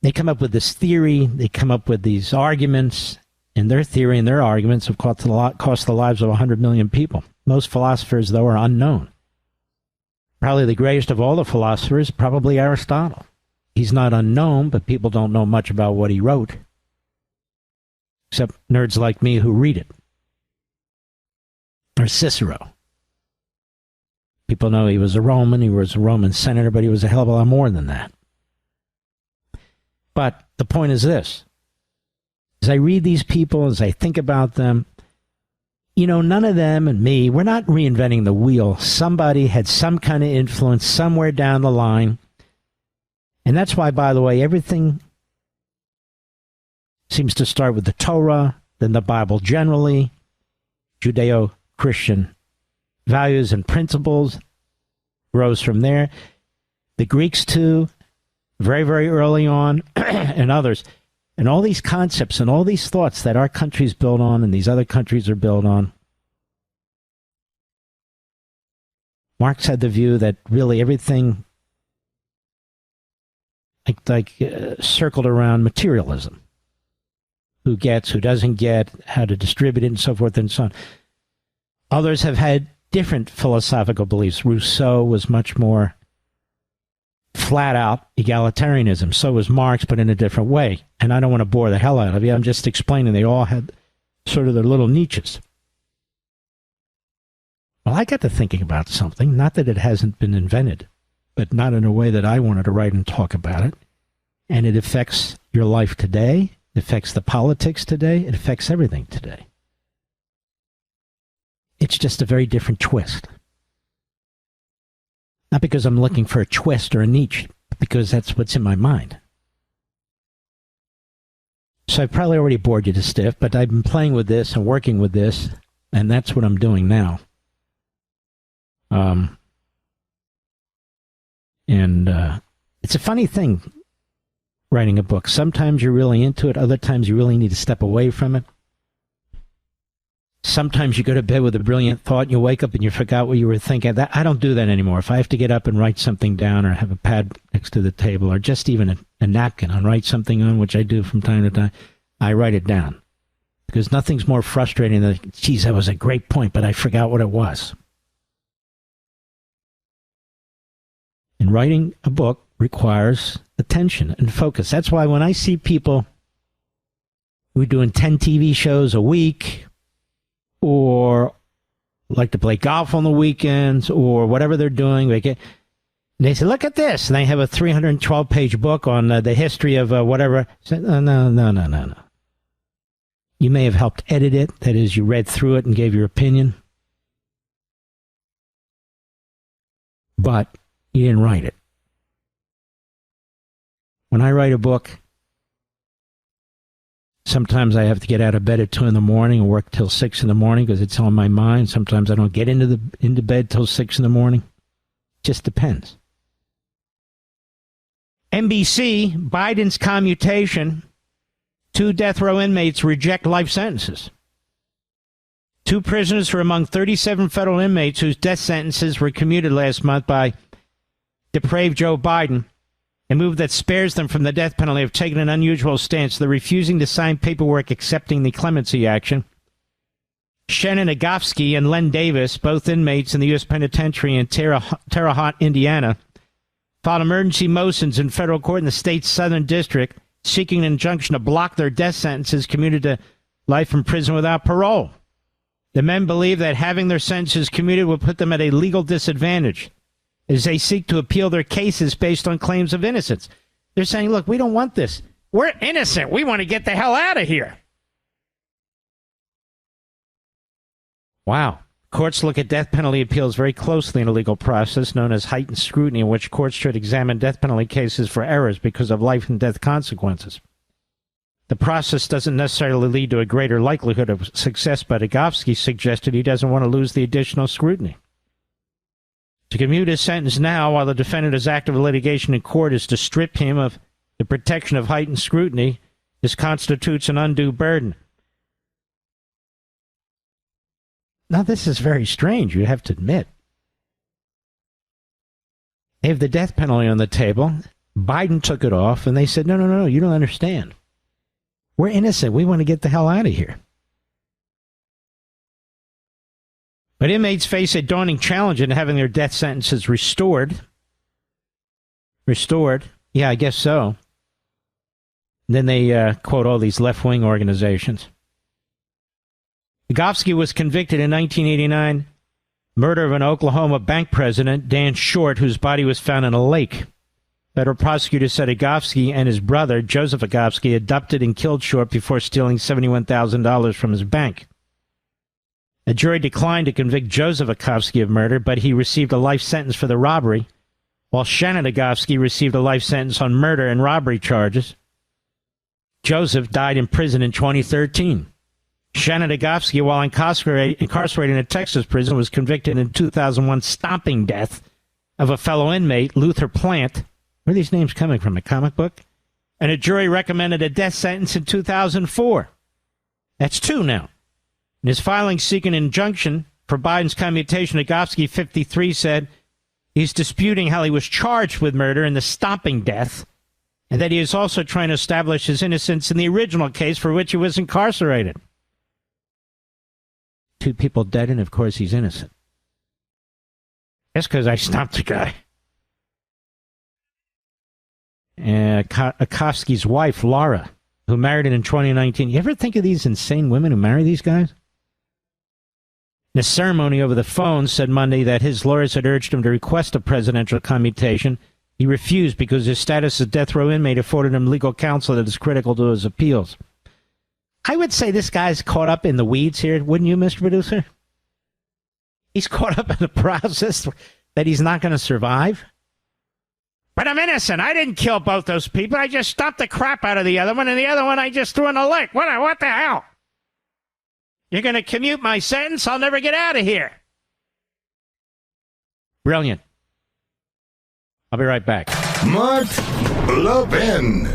They come up with this theory. They come up with these arguments, and their theory and their arguments have cost the lives of 100 million people. Most philosophers, though, are unknown. Probably the greatest of all the philosophers, probably Aristotle. He's not unknown, but people don't know much about what he wrote, except nerds like me who read it. Or Cicero. People know he was a Roman senator, but he was a hell of a lot more than that. But the point is this. As I read these people, as I think about them, none of them and me, we're not reinventing the wheel. Somebody had some kind of influence somewhere down the line. And that's why, by the way, everything seems to start with the Torah, then the Bible generally, Judeo-Christian values and principles, grows from there. The Greeks, too, very, very early on, and others. And all these concepts and all these thoughts that our country's built on and these other countries are built on. Marx had the view that really everything circled around materialism. Who gets, who doesn't get, how to distribute it, and so forth and so on. Others have had different philosophical beliefs. Rousseau was much more flat-out egalitarianism. So was Marx, but in a different way. And I don't want to bore the hell out of you. I'm just explaining they all had sort of their little niches. Well, I got to thinking about something, not that it hasn't been invented, but not in a way that I wanted to write and talk about it. And it affects your life today. It affects the politics today. It affects everything today. It's just a very different twist. Not because I'm looking for a twist or a niche, but because that's what's in my mind. So I've probably already bored you to stiff, but I've been playing with this and working with this, and that's what I'm doing now. It's a funny thing, writing a book. Sometimes you're really into it. Other times you really need to step away from it. Sometimes you go to bed with a brilliant thought and you wake up and you forgot what you were thinking. I don't do that anymore. If I have to get up and write something down or have a pad next to the table or just even a napkin and write something on, which I do from time to time, I write it down. Because nothing's more frustrating than, geez, that was a great point, but I forgot what it was. And writing a book requires attention and focus. That's why when I see people who are doing 10 TV shows a week or like to play golf on the weekends or whatever they're doing, they say, look at this. And they have a 312-page book on the history of whatever. No. You may have helped edit it. That is, you read through it and gave your opinion. But you didn't write it. When I write a book, sometimes I have to get out of bed at 2 in the morning and work till 6 in the morning because it's on my mind. Sometimes I don't get into bed till 6 in the morning. Just depends. NBC, Biden's commutation. 2 death row inmates reject life sentences. 2 prisoners were among 37 federal inmates whose death sentences were commuted last month by depraved Joe Biden. A move that spares them from the death penalty have taken an unusual stance. They're refusing to sign paperwork accepting the clemency action. Shannon Agofsky and Len Davis, both inmates in the U.S. Penitentiary in Terre Haute, Indiana, filed emergency motions in federal court in the state's Southern District seeking an injunction to block their death sentences commuted to life in prison without parole. The men believe that having their sentences commuted will put them at a legal disadvantage as they seek to appeal their cases based on claims of innocence. They're saying, look, we don't want this. We're innocent. We want to get the hell out of here. Wow. Courts look at death penalty appeals very closely in a legal process known as heightened scrutiny, in which courts should examine death penalty cases for errors because of life and death consequences. The process doesn't necessarily lead to a greater likelihood of success, but Agofsky suggested he doesn't want to lose the additional scrutiny. To commute his sentence now while the defendant is active in litigation in court is to strip him of the protection of heightened scrutiny. This constitutes an undue burden. Now, this is very strange, you have to admit. They have the death penalty on the table. Biden took it off, and they said, no, you don't understand. We're innocent. We want to get the hell out of here. But inmates face a daunting challenge in having their death sentences restored. Restored? Yeah, I guess so. And then they quote all these left-wing organizations. Agofsky was convicted in 1989, murder of an Oklahoma bank president, Dan Short, whose body was found in a lake. Federal prosecutors said Agofsky and his brother, Joseph Agofsky, abducted and killed Short before stealing $71,000 from his bank. A jury declined to convict Joseph Agofsky of murder, but he received a life sentence for the robbery, while Shannon Agofsky received a life sentence on murder and robbery charges. Joseph died in prison in 2013. Shannon Agofsky, while incarcerated in a Texas prison, was convicted in 2001 stomping death of a fellow inmate, Luther Plant. Where are these names coming from, a comic book? And a jury recommended a death sentence in 2004. That's 2 now. In his filing seeking an injunction for Biden's commutation, Agofsky, 53, said he's disputing how he was charged with murder in the stomping death, and that he is also trying to establish his innocence in the original case for which he was incarcerated. 2 people dead, and of course he's innocent. That's because I stomped the guy. Agofsky's wife, Laura, who married him in 2019. You ever think of these insane women who marry these guys? The ceremony over the phone said Monday that his lawyers had urged him to request a presidential commutation. He refused because his status as death row inmate afforded him legal counsel that is critical to his appeals. I would say this guy's caught up in the weeds here, wouldn't you, Mr. Producer? He's caught up in the process that he's not going to survive. But I'm innocent. I didn't kill both those people. I just stomped the crap out of the other one, and the other one I just threw in a lake. What the hell? You're going to commute my sentence? I'll never get out of here. Brilliant. I'll be right back. Mark Levin.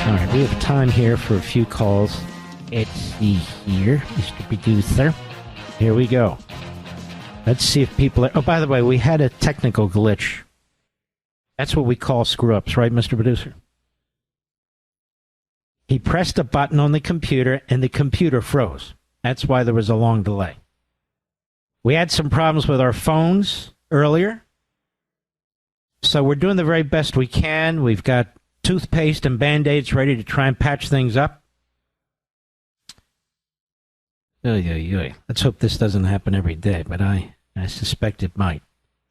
All right, we have time here for a few calls. Let's see here, Mr. Producer. Here we go. Let's see if people are... Oh, by the way, we had a technical glitch. That's what we call screw-ups, right, Mr. Producer? He pressed a button on the computer, and the computer froze. That's why there was a long delay. We had some problems with our phones earlier. So we're doing the very best we can. We've got toothpaste and Band-Aids ready to try and patch things up. Let's hope this doesn't happen every day, but I I suspect it might.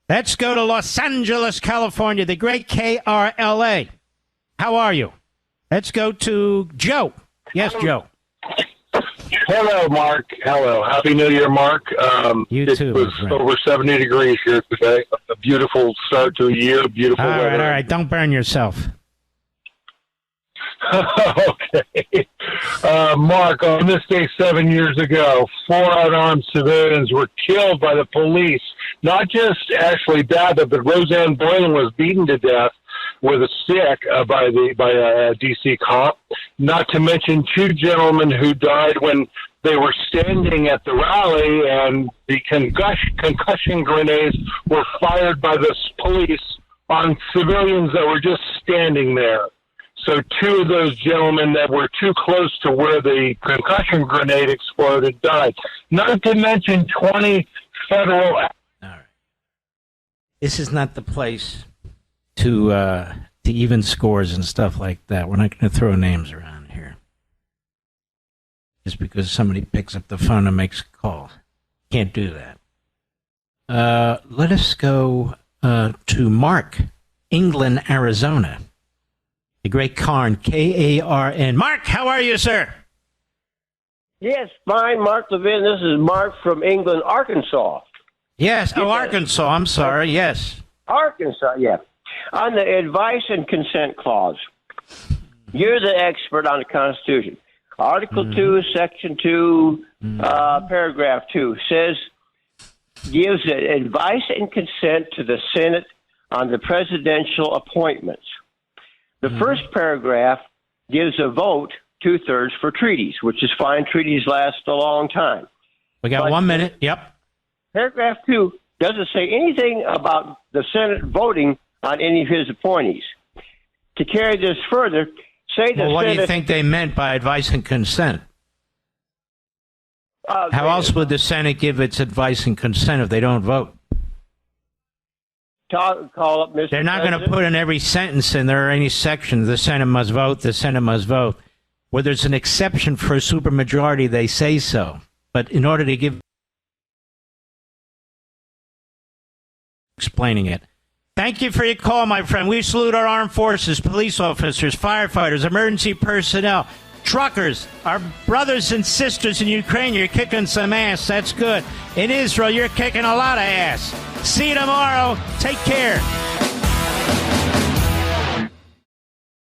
Let's go to Los Angeles, California, the great KRLA. How are you? Let's go to Joe. Yes, Joe. Hello, Mark. Hello. Happy New Year, Mark. You too. It was over 70 degrees here today. A beautiful start to a year. Beautiful weather. All right. Don't burn yourself. Okay. Mark, on this day 7 years ago, 4 unarmed civilians were killed by the police. Not just Ashley Babbitt, but Roseanne Boylan was beaten to death with a stick by a D.C. cop. Not to mention 2 gentlemen who died when they were standing at the rally, and the concussion grenades were fired by the police on civilians that were just standing there. So 2 of those gentlemen that were too close to where the concussion grenade exploded died. Not to mention 20 federal... All right. This is not the place to even scores and stuff like that. We're not going to throw names around here. Just because somebody picks up the phone and makes a call. Can't do that. Let us go to Mark, England, Arizona. The great Karn, K-A-R-N. Mark, how are you, sir? Yes, fine, Mark Levin. This is Mark from England, Arkansas. Yes, Arkansas. I'm sorry, yes. Arkansas, yeah. On the advice and consent clause, you're the expert on the Constitution. Article 2, Section 2, Paragraph 2 gives advice and consent to the Senate on the presidential appointments. The first paragraph gives a vote 2/3 for treaties, which is fine. Treaties last a long time. We got 1 minute. Yep. Paragraph 2 doesn't say anything about the Senate voting on any of his appointees. To carry this further, say the Well, what Senate... do you think they meant by advice and consent? How else would the Senate give its advice and consent if they don't vote? Call up Mr. They're not going to put in every sentence in there or any section, the Senate must vote, the Senate must vote. Where there's an exception for a supermajority, they say so. But in order to give... Explaining it. Thank you for your call, my friend. We salute our armed forces, police officers, firefighters, emergency personnel, truckers, our brothers and sisters in Ukraine. You're kicking some ass. That's good. In Israel, you're kicking a lot of ass. See you tomorrow. Take care.